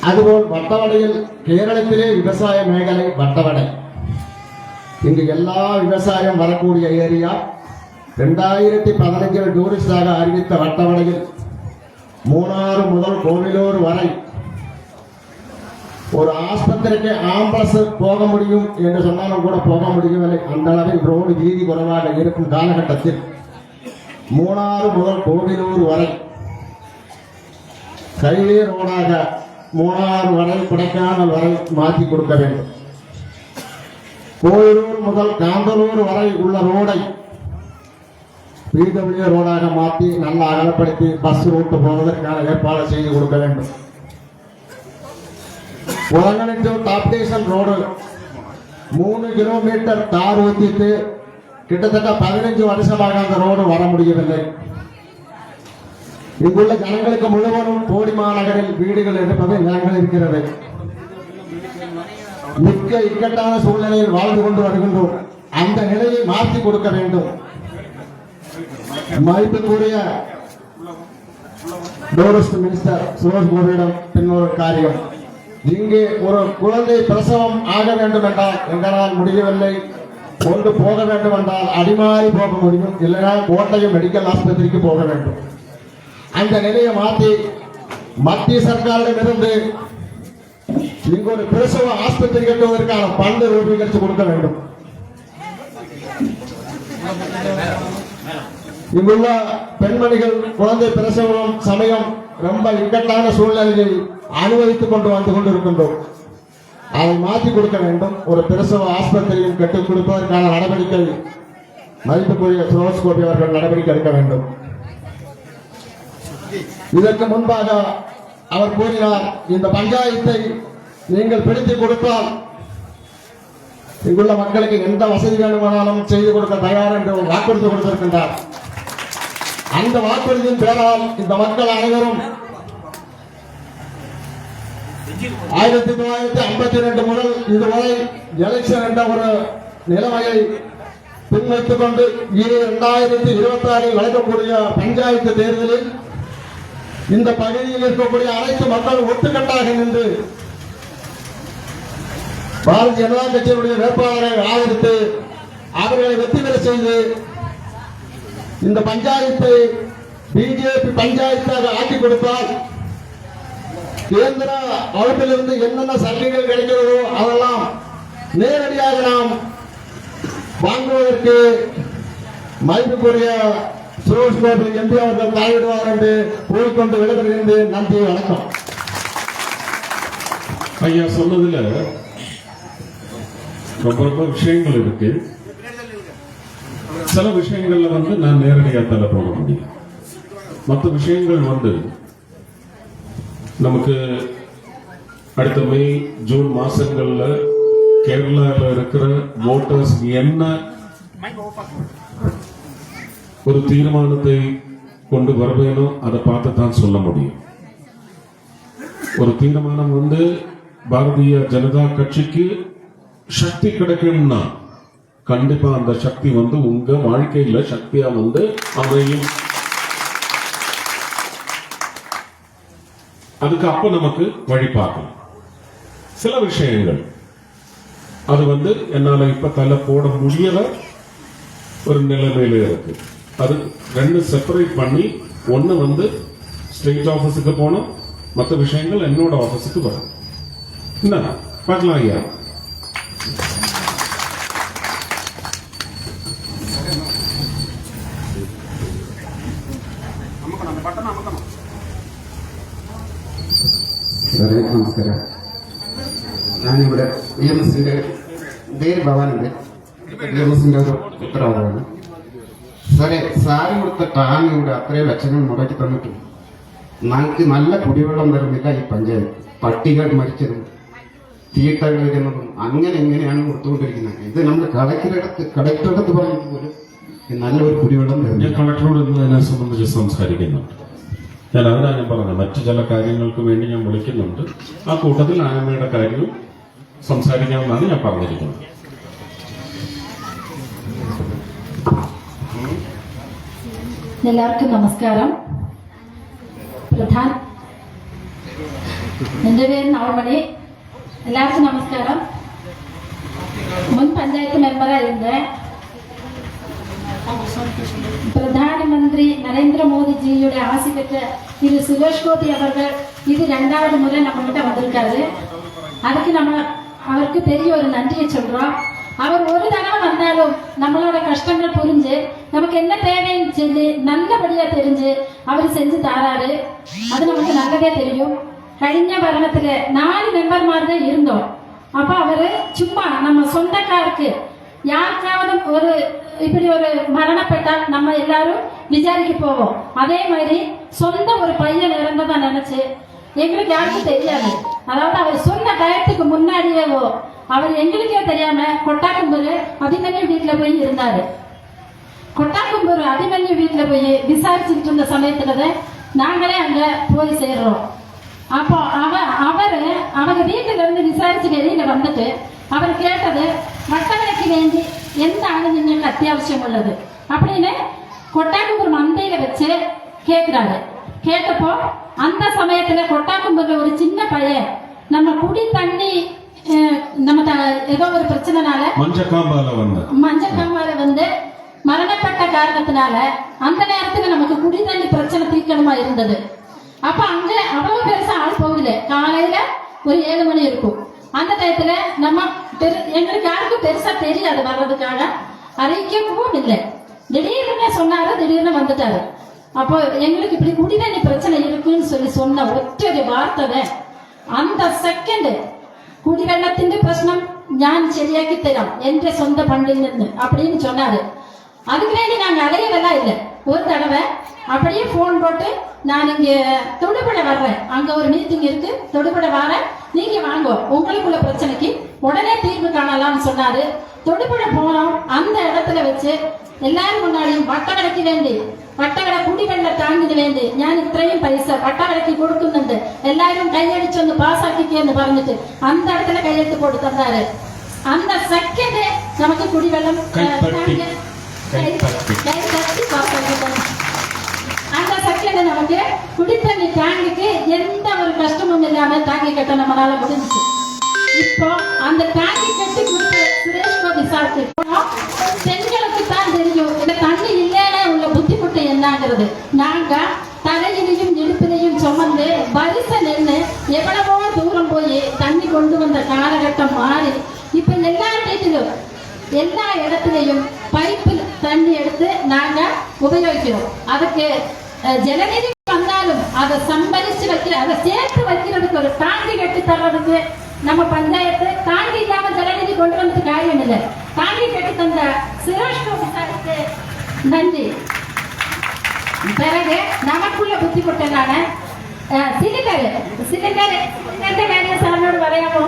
D: அதுபோல் வட்டவடையில் கேரளத்திலே விவசாய மேഖலை வட்டவடை. இங்கு எல்லா விவசாயம் வரக்கூடிய ஏரியா. 2015 டூரிஸ்டாக அறிவித்த வட்டவடையில் மூணாறு முதல் கோவிலூர் வரை ஒரு ஆஸ்பத்திரிக்கு ஆம்புலன்ஸ் போக முடியும் என்று சொன்னாலும் கூட போக முடியவில்லை. அந்த அளவில் ரோடு வீதி குறைவாக இருக்கும் காலகட்டத்தில் மூணாறு முதல் கோவிலூர் வரை கைவே ரோடாக மூணாறு வரை கொடைக்கானல் வரை மாற்றி கொடுக்க வேண்டும். கோயிலூர் முதல் காந்தலூர் வரை உள்ள ரோடை பிடபிள்யூ ரோடாக மாற்றி நல்லா அகலப்படுத்தி பஸ் ரூட் போவதற்கான ஏற்பாடு செய்து கொடுக்க வேண்டும். உலகணிட்டு டாப் ஸ்டேஷன் ரோடு 3 கிலோமீட்டர் தார் ஊத்திட்டு கிட்டத்தட்ட 15 வருஷமாக அந்த ரோடு வர முடியவில்லை. இங்குள்ள ஜனங்களுக்கு முழுவதும் கோடி மாநகரில் வீடுகள் எடுப்பது நிலங்கள் இருக்கிறது. மிக்க இக்கட்டான சூழ்நிலையில் வாழ்ந்து கொண்டு வருகின்றோம். அந்த நிலையை மாற்றி கொடுக்க வேண்டும். மதிப்புக்குரிய டூரிஸ்ட் மினிஸ்டர் சுரேஷ் கோபியிடம் பின்னொரு காரியம். இங்கே ஒரு குழந்தை பிரசவம் ஆக வேண்டும் என்றால் எங்களால் முடியவில்லை. கொண்டு போக வேண்டும் என்றால் அடிமாறி போக முடியும், இல்லைனா கோட்டயம் மெடிக்கல் ஆஸ்பத்திரிக்கு போக வேண்டும். அந்த நிலையை மாற்றி மத்திய சர்க்காரிடமிருந்து இங்கு ஒரு பிரசவ ஆஸ்பத்திரி கட்டுவதற்கான பண்டு ரூபீகரித்து கொடுக்க வேண்டும். இங்குள்ள பெண்மணிகள் குழந்தை பிரசவம் சமயம் ரொம்ப இக்கட்டான சூழ்நிலையை அனுபவித்துக் கொண்டு வந்து கொண்டிருக்கின்றோம். அதை மாற்றி கொடுக்க வேண்டும். ஒரு பிரசவ ஆஸ்பத்திரியும் கட்டிக் கொடுப்பதற்கான நடவடிக்கை மதிப்புக்குரிய சுரேஷ் கோபி அவர்கள் நடவடிக்கை எடுக்க வேண்டும். இதற்கு முன்பாக அவர் கூறினார், இந்த பஞ்சாயத்தை நீங்கள் பிடித்துக் கொடுத்தால் இங்குள்ள மக்களுக்கு எந்த வசதி வேண்டுமானாலும் செய்து கொடுக்க தயார் என்று வாக்குறுதி கொடுத்திருக்கின்றார். அந்த வாக்குறுதியின் பேரால் இந்த மக்கள் அனைவரும் 1952 முதல் இதுவரை எலெக்ஷன் என்ற ஒரு நிலைமையை பின்வைத்துக் கொண்டு 2026 நடக்கக்கூடிய பஞ்சாயத்து தேர்தலில் இந்த பகுதியில் இருக்கக்கூடிய அனைத்து மக்கள் ஒட்டுக்கட்டாக நின்று பாரதிய ஜனதா கட்சியினுடைய வேட்பாளரை ஆதரித்து அவர்களை வெற்றி பெற செய்து இந்த பஞ்சாயத்தை பிஜேபி பஞ்சாயத்தாக ஆக்கி கொடுத்தால் கேந்திர அமைப்பிலிருந்து என்னென்ன சலுகைகள் கிடைக்கிறதோ அதெல்லாம் நேரடியாக நாம் வாங்குவதற்கு மதிப்புக்குரிய சுரேஷ் கோபி எம்பி அவர்கள் தலையிடுவார் என்று கூறிக்கொண்டு விடைபெறுகின்றேன். நன்றி, வணக்கம்.
A: ஐயா சொன்னதுல ரொம்ப விஷயங்கள் இருக்கு. சில விஷயங்கள்ல நான் நேரடியாக தலை போட முடியும். மற்ற விஷயங்கள் நமக்கு அடுத்த மே ஜூன் மாசங்கள்ல கேரளாவில் இருக்கிற ஓட்டர்ஸ் என்ன ஒரு தீர்மானத்தை கொண்டு வர வேணும் அதை பார்த்து தான் சொல்ல முடியும். ஒரு தீர்மானம் பாரதிய ஜனதா கட்சிக்கு சக்தி கிடைக்கும்னா கண்டிப்பா அந்த சக்தி உங்க வாழ்க்கையில சக்தியா அமையும். அதுக்கு அப்ப நமக்கு வழி பார்க்கலாம். சில விஷயங்கள் அது என்னால இப்ப தலை போட முடியல ஒரு நிலைமையில இருக்கு. அது ரெண்டு செப்பரேட் பண்ணி ஒன்னு ஸ்டேட் ஆபீஸுக்கு போனோம், மற்ற விஷயங்கள் என்னோட ஆபீஸுக்கு வரும். என்ன பார்க்கலாம் ஐயா.
E: സാറേ നമസ്കാരം. ഞാനിവിടെ EMSന്റെ ദേര് ഭവാനുണ്ട്. EMSന്റെ ഒരു ഉത്തരവാദിയാണ്. സാറേ, സാറ് കൊടുത്ത ടാങ് ഇവിടെ അത്രയും ലക്ഷങ്ങൾ മുടക്കി തന്നിട്ടുണ്ട്. ഞങ്ങൾക്ക് നല്ല കുടിവെള്ളം വരുന്നില്ല ഈ പഞ്ചായത്ത്. പട്ടികൾ മരിച്ചതും തീട്ടകൾ വരുന്നതും അങ്ങനെ എങ്ങനെയാണ് കൊടുത്തുകൊണ്ടിരിക്കുന്നത്. ഇത് നമ്മൾ കളക്ടറടുത്ത് പറഞ്ഞിട്ട് പോലും നല്ലൊരു കുടിവെള്ളം
A: ഞാൻ
E: വരുന്നില്ല.
A: കളക്ടറോട് ഇന്ന് അതിനെ സംബന്ധിച്ച് സംസാരിക്കുന്നുണ്ട്. അതിനാണ് ഞാൻ പറഞ്ഞത്, മറ്റു ചില കാര്യങ്ങൾക്ക് വേണ്ടി ഞാൻ വിളിക്കുന്നുണ്ട്. ആ കൂട്ടത്തിൽ ആനമയുടെ കാര്യവും സംസാരിക്കാമെന്നാണ് ഞാൻ പറഞ്ഞിരിക്കുന്നത്.
F: എല്ലാവർക്കും നമസ്കാരം. എൻ്റെ പേര് നവമണി. എല്ലാവർക്കും നമസ്കാരം. മുൻ പഞ്ചായത്ത് മെമ്പറായിരുന്ന പ്രധാനമന്ത്രി நரேந்திரமோடிஜியோட ஆசி பெற்ற திரு சுரேஷ் கோபி அவர்கள் இது 2வது முறை நம்மகிட்ட வந்திருக்காரு. அதுக்கு நம்ம அவருக்கு பெரிய ஒரு நன்றியை சொல்றோம். அவர் ஒரு தடவை வந்தாலும் நம்மளோட கஷ்டங்கள் புரிஞ்சு நமக்கு என்ன தேவைன்னு சொல்லி நல்லபடியா தெரிஞ்சு அவர் செஞ்சு தாராரு. அது நமக்கு நல்லதே தெரியும். കഴിഞ്ഞ ഭരണത്തില് 4 മെമ്പർമാർ தான் இருந்தோம். அப்ப அவரு சும்மா நம்ம சொந்தக்காருக்கு யாருக்காவது ஒரு இப்படி ஒரு மரணப்பட்டால் நம்ம எல்லாரும் விசாரிக்க போவோம். அதே மாதிரி சொந்த ஒரு பையன் இறந்ததா நினைச்சு எங்களுக்கு யாருக்கும் தெரியாது. அதாவது அவர் சொன்ன டயத்துக்கு முன்னாடியேவோ அவர் எங்களுக்கே தெரியாம கொட்டாக்கும்பூர் அபிமன்யு வீட்டுல போய் இருந்தாரு. கொட்டாக்கும்பூர் அபிமன்யு வீட்டுல போய் விசாரிச்சுட்டு இருந்த சமயத்துலதான் நாங்களே அங்க போய் சேர்றோம். அப்போ அவங்க வீட்டுல இருந்து விசாரிச்சு வெளியில வந்துட்டு அவர் கேட்டது, வட்டவிலைக்கு வேண்டி எந்த ஆளு നിങ്ങൾക്ക് அத்தியாவசியம் உள்ளது அப்படின்னு கொட்டாக்கும்பூர் மந்தையில வச்சு கேட்கிறாரு. கேட்டப்போ அந்த சமயத்துல கொட்டாக்கும்பூர்ல ஒரு சின்ன பையன் நம்ம குடி தண்ணி நம்ம ஏதோ ஒரு பிரச்சனைனால மஞ்சக்காம்பால வந்து மரணப்பட்ட காரணத்தினால அந்த நேரத்துல நமக்கு குடி தண்ணி பிரச்சனை தீர்க்கணுமா இருந்தது. அப்ப அங்க அவ்வளவு பெருசா ஆள் போகல. காலையில ஒரு 7 மணி இருக்கும். அந்த டயத்துல நம்ம எங்களுக்கு யாருக்கும் பெருசா தெரியாது, வர்றதுக்காக அறிவிக்கவும் இல்லை. திடீர்னு சொன்னாரு, திடீர்னு வந்துட்டாரு. அப்போ எங்களுக்கு இப்படி குடிதண்ணி பிரச்சனை இருக்குன்னு சொன்ன ഒറ്റൊരു വാർത്ത அந்த സെക്കൻഡ് കുടിവെള്ളത്തിന്റെ പ്രശ്നം ഞാൻ ശരിയാക്കി തരാം എന്റെ സ്വന്തം ഫണ്ടിൽ നിന്ന് அப்படின்னு சொன்னாரு. அதுக்கு வேண்டி நாங்க அலையவெல்லாம் இல்லை. ஒரு தடவை அப்படியே போன் போட்டு நான் இங்க தொடுபட வர்றேன், அங்க ஒரு மீட்டிங் இருக்கு, தொடுபட வரேன், நீங்க வாங்க, உங்களுக்குள்ள பிரச்சனைக்கு உடனே தீர்வு காணலாம்னு சொன்னாரு. தொடுபட போனோம். அந்த இடத்துல வச்சு എല്ലാരും മുന്നാടിയും വട്ടവിലയ്ക്ക് വേണ്ടി വട്ടവില കുടിവെള്ള ടാങ്കിന് വേണ്ടി ഞാൻ ഇത്രയും പൈസ വട്ടവിലയ്ക്ക് കൊടുക്കുന്നുണ്ട്, എല്ലാവരും കൈയടിച്ചൊന്ന് പാസ്സാക്കിക്കെന്ന് പറഞ്ഞിട്ട് அந்த இடத்துல கையெழுத்து போட்டு தந்தாரு. அந்த செகண்ட் நமக்கு குடிவெள்ளம் அந்த செகண்ட் நமக்கு குடித்தண்ணி டேங்குக்கு எந்த ஒரு கஷ்டமும் இல்லாம டேங்கி கட்ட நம்மளால முடிஞ்சுச்சு. இப்போ அந்த டேங்கி கட்டி கொடுத்த சுரேஷ் கோபி சாருக்கு பெண்களுக்கு தான் தெரியும் இந்த தண்ணி இல்லைன்னா உள்ள புத்திமுட்டு என்னங்கிறது. நாங்க தலையிலையும் இடுப்பிலையும் சுமந்து வரிசை நின்று எவ்வளவோ தூரம் போய் தண்ணி கொண்டு வந்த காலகட்டம் மாறி இப்ப எல்லா இடத்துலையும் பைப்பில் தண்ணி எடுத்து நாங்க உபயோகிக்கிறோம். அதுக்கு ஜலநிதி வந்தாலும் அதை சம்பரிச்சு வைக்கிற, அதை சேர்த்து வைக்கிறதுக்கு ஒரு தாண்டி கட்டி தர்றதுக்கு நம்ம பஞ்சாயத்து தாண்டி இல்லாம ஜலநிதி கொண்டு வந்தது காரியம் இல்லை. தாண்டி கட்டி தந்த சுரேஷ் கோபி சாருக்கு நன்றி. பிறகு நமக்குள்ள ബുദ്ധിമുട്ടലാണ് സിലിണ്ടറിന്റെ കാര്യം സാറിനോട് പറയാമോ?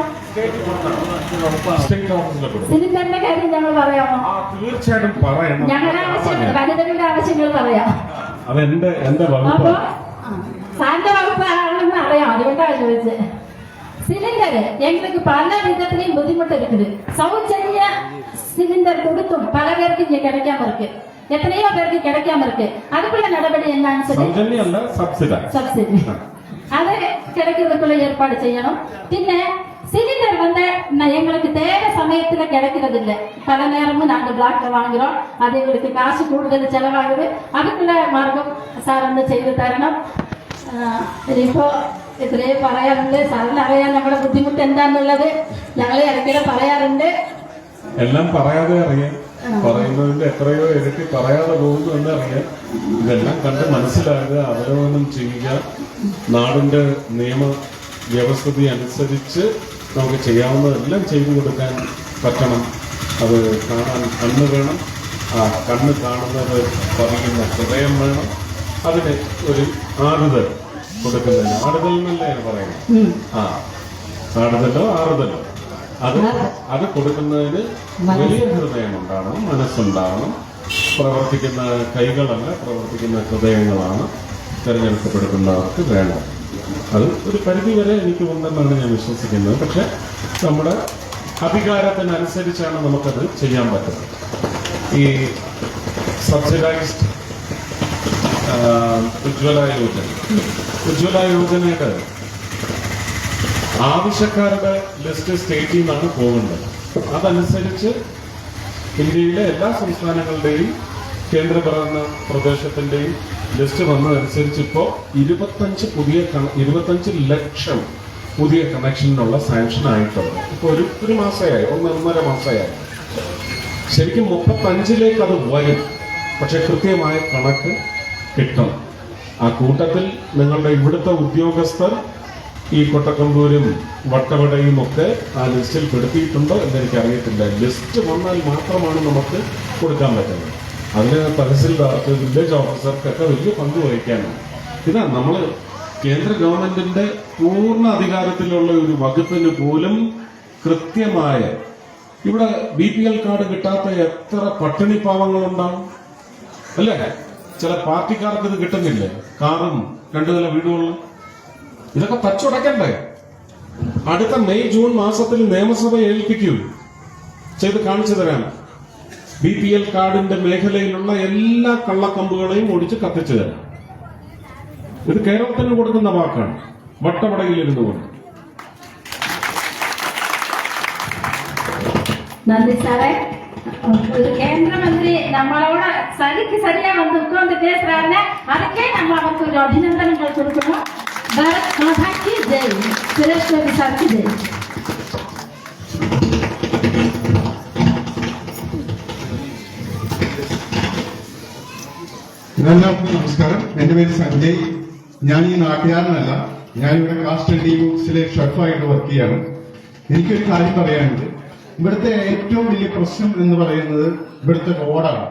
F: സിലിണ്ടറിന്റെ കാര്യം ഞങ്ങൾ പറയാമോ?
A: തീർച്ചയായിട്ടും പറയണം.
F: ഞങ്ങളുടെ ആവശ്യങ്ങൾ, വനിതകളുടെ ആവശ്യങ്ങൾ പറയാം.
A: അപ്പൊ
F: സാറിന്റെ വകുപ്പ് ആണെന്ന് അറിയാം, അതുകൊണ്ടാണ് ചോദിച്ചത്. சிலிண்டர் எங்களுக்கு பல விதத்திலையும் புத்திமுட்டு இருக்குது. சௌஜன்ய சிலிண்டர் கொடுத்தும் பல பேருக்கு இங்க கிடைக்காம இருக்கு, எத்தனையோ பேருக்கு கிடைக்காம இருக்கு. அதுக்குள்ள நடவடிக்கை என்னன்னு சொல்லி சப்சிடி அதை கிடைக்கிறதுக்குள்ள ஏற்பாடு செய்யணும். பின்ன சிலிண்டர் வந்து எங்களுக்கு தேவை சமயத்துல கிடைக்கிறது இல்லை. பல நேரமும் நாங்க பிளாக்ல வாங்குறோம், அது எங்களுக்கு காசு கூடுதல் செலவாகுது. அதுக்குள்ள മാർഗം സാർ ഒന്ന് ചെയ്തു തരണം. ഇപ്പോ ഇത്രയും പറയാറുണ്ട്. സാറിന് അറിയാൻ നമ്മുടെ ബുദ്ധിമുട്ട് എന്താന്നുള്ളത് ഞങ്ങൾ ഇടയ്ക്കിടെ പറയാറുണ്ട്.
A: എല്ലാം പറയാതെ അറിയാം, പറയുന്നതിന്റെ എത്രയോ ഇരട്ടി പറയാതെ പോകുന്നു എന്നറിയാം. ഇതെല്ലാം കണ്ട് മനസ്സിലാകുക, അവലോകനം ചെയ്യുക, നാടിന്റെ നിയമ വ്യവസ്ഥിതി അനുസരിച്ച് നമുക്ക് ചെയ്യാവുന്നതെല്ലാം ചെയ്തു കൊടുക്കാൻ പറ്റണം. അത് കാണാൻ കണ്ണ് വേണം, ആ കണ്ണ് കാണുന്നത് പറയുന്ന ഹൃദയം വേണം, അതിന് ഒരു ആറുതൽ കൊടുക്കുന്നതിന് ആടുതൽ എന്നല്ലേ പറയുന്നത്? ആടുതലോ ആറുതലോ അത് കൊടുക്കുന്നതിന് വലിയ ഹൃദയം ഉണ്ടാവണം, മനസ്സുണ്ടാവണം. പ്രവർത്തിക്കുന്ന കൈകളല്ല, പ്രവർത്തിക്കുന്ന ഹൃദയങ്ങളാണ് തിരഞ്ഞെടുക്കപ്പെടുന്നവർക്ക് വേണ്ടത്. അത് ഒരു പരിധിവരെ എനിക്ക് ഉണ്ടെന്നാണ് ഞാൻ വിശ്വസിക്കുന്നത്. പക്ഷെ നമ്മുടെ അധികാരത്തിനനുസരിച്ചാണ് നമുക്കത് ചെയ്യാൻ പറ്റുന്നത്. ഈ സബ്സിഡൈസ്ഡ് ഉജ്ജ്വല യോജനയുടെ ആവശ്യക്കാരുടെ ലിസ്റ്റ് സ്റ്റേറ്റിൽ നിന്നാണ് പോകുന്നത്. അതനുസരിച്ച് ഇന്ത്യയിലെ എല്ലാ സംസ്ഥാനങ്ങളുടെയും കേന്ദ്രഭരണ പ്രദേശത്തിന്റെയും ലിസ്റ്റ് വന്നതനുസരിച്ച് ഇപ്പോൾ 25 ലക്ഷം പുതിയ കണക്ഷനുള്ള സാങ്ഷൻ ആയിട്ടുണ്ട്. ഇപ്പോൾ ഒരു മാസമായി, 1.5 മാസമായി. ശരിക്കും 35 അത് വരും. പക്ഷെ കൃത്യമായ കണക്ക് കിട്ടണം. ആ കൂട്ടത്തിൽ നിങ്ങളുടെ ഇവിടുത്തെ ഉദ്യോഗസ്ഥർ ഈ കൊട്ടക്കമ്പൂരും വട്ടവടയും ഒക്കെ ആ ലിസ്റ്റിൽ പെടുത്തിയിട്ടുണ്ടോ എന്ന് എനിക്കറിയത്തില്ല. ലിസ്റ്റ് വന്നാൽ മാത്രമാണ് നമുക്ക് കൊടുക്കാൻ പറ്റുന്നത്. അതിന് തഹസിൽദാർക്ക്, വില്ലേജ് ഓഫീസർക്കൊക്കെ വലിയ പങ്ക് വഹിക്കാനാണ്. ഇതാ നമ്മൾ കേന്ദ്ര ഗവൺമെന്റിന്റെ പൂർണ്ണ അധികാരത്തിലുള്ള ഒരു വകുപ്പിന് പോലും കൃത്യമായ, ഇവിടെ BPL കാർഡ് കിട്ടാത്ത എത്ര പട്ടിണി പാവങ്ങളുണ്ടാവും അല്ലേ? ചില പാർട്ടിക്കാർക്ക് ഇത് കിട്ടുന്നില്ലേ? കാറും 2 നില വീടുകളും ഇതൊക്കെ തച്ചുടക്കണ്ടേ? അടുത്ത മെയ് ജൂൺ മാസത്തിൽ നിയമസഭ ഏൽപ്പിക്കൂ, ചെയ്ത് കാണിച്ചു തരാൻ. BPL കാർഡിന്റെ മേഖലയിലുള്ള എല്ലാ കള്ളക്കമ്പുകളെയും ഒടിച്ച് കത്തിച്ചു തരാം. ഇത് കേരളത്തിന് കൊടുക്കുന്ന വാക്കാണ്, വട്ടവടയിലിരുന്നു കൊണ്ട്.
F: നന്ദി സാറേ. ഒരു കേന്ദ്രമന്ത്രി നമ്മളോട് சரியா வந்து உட்கார்ந்து பேசுறாருன்னா அதுக்கே நம்ம அவருக்கு ஒரு அபிநந்தனங்கள் கொடுக்கணும். பாரத் மாதா கி ஜெய். சுரேஷ் கோபி சார் கி ஜெய்.
G: എല്ലാവർക്കും നമസ്കാരം. എൻ്റെ പേര് സഞ്ജയ്. ഞാൻ ഈ നാട്ടുകാരനല്ല, ഞാനിവിടെ കാസ്റ്റ് ആൻഡ് ബുക്സിലെ ഷെഫായിട്ട് വർക്ക് ചെയ്യാണ്. എനിക്കൊരു കാര്യം പറയാനുണ്ട്. ഇവിടുത്തെ ഏറ്റവും വലിയ പ്രശ്നം എന്ന് പറയുന്നത് ഇവിടുത്തെ റോഡാണ്.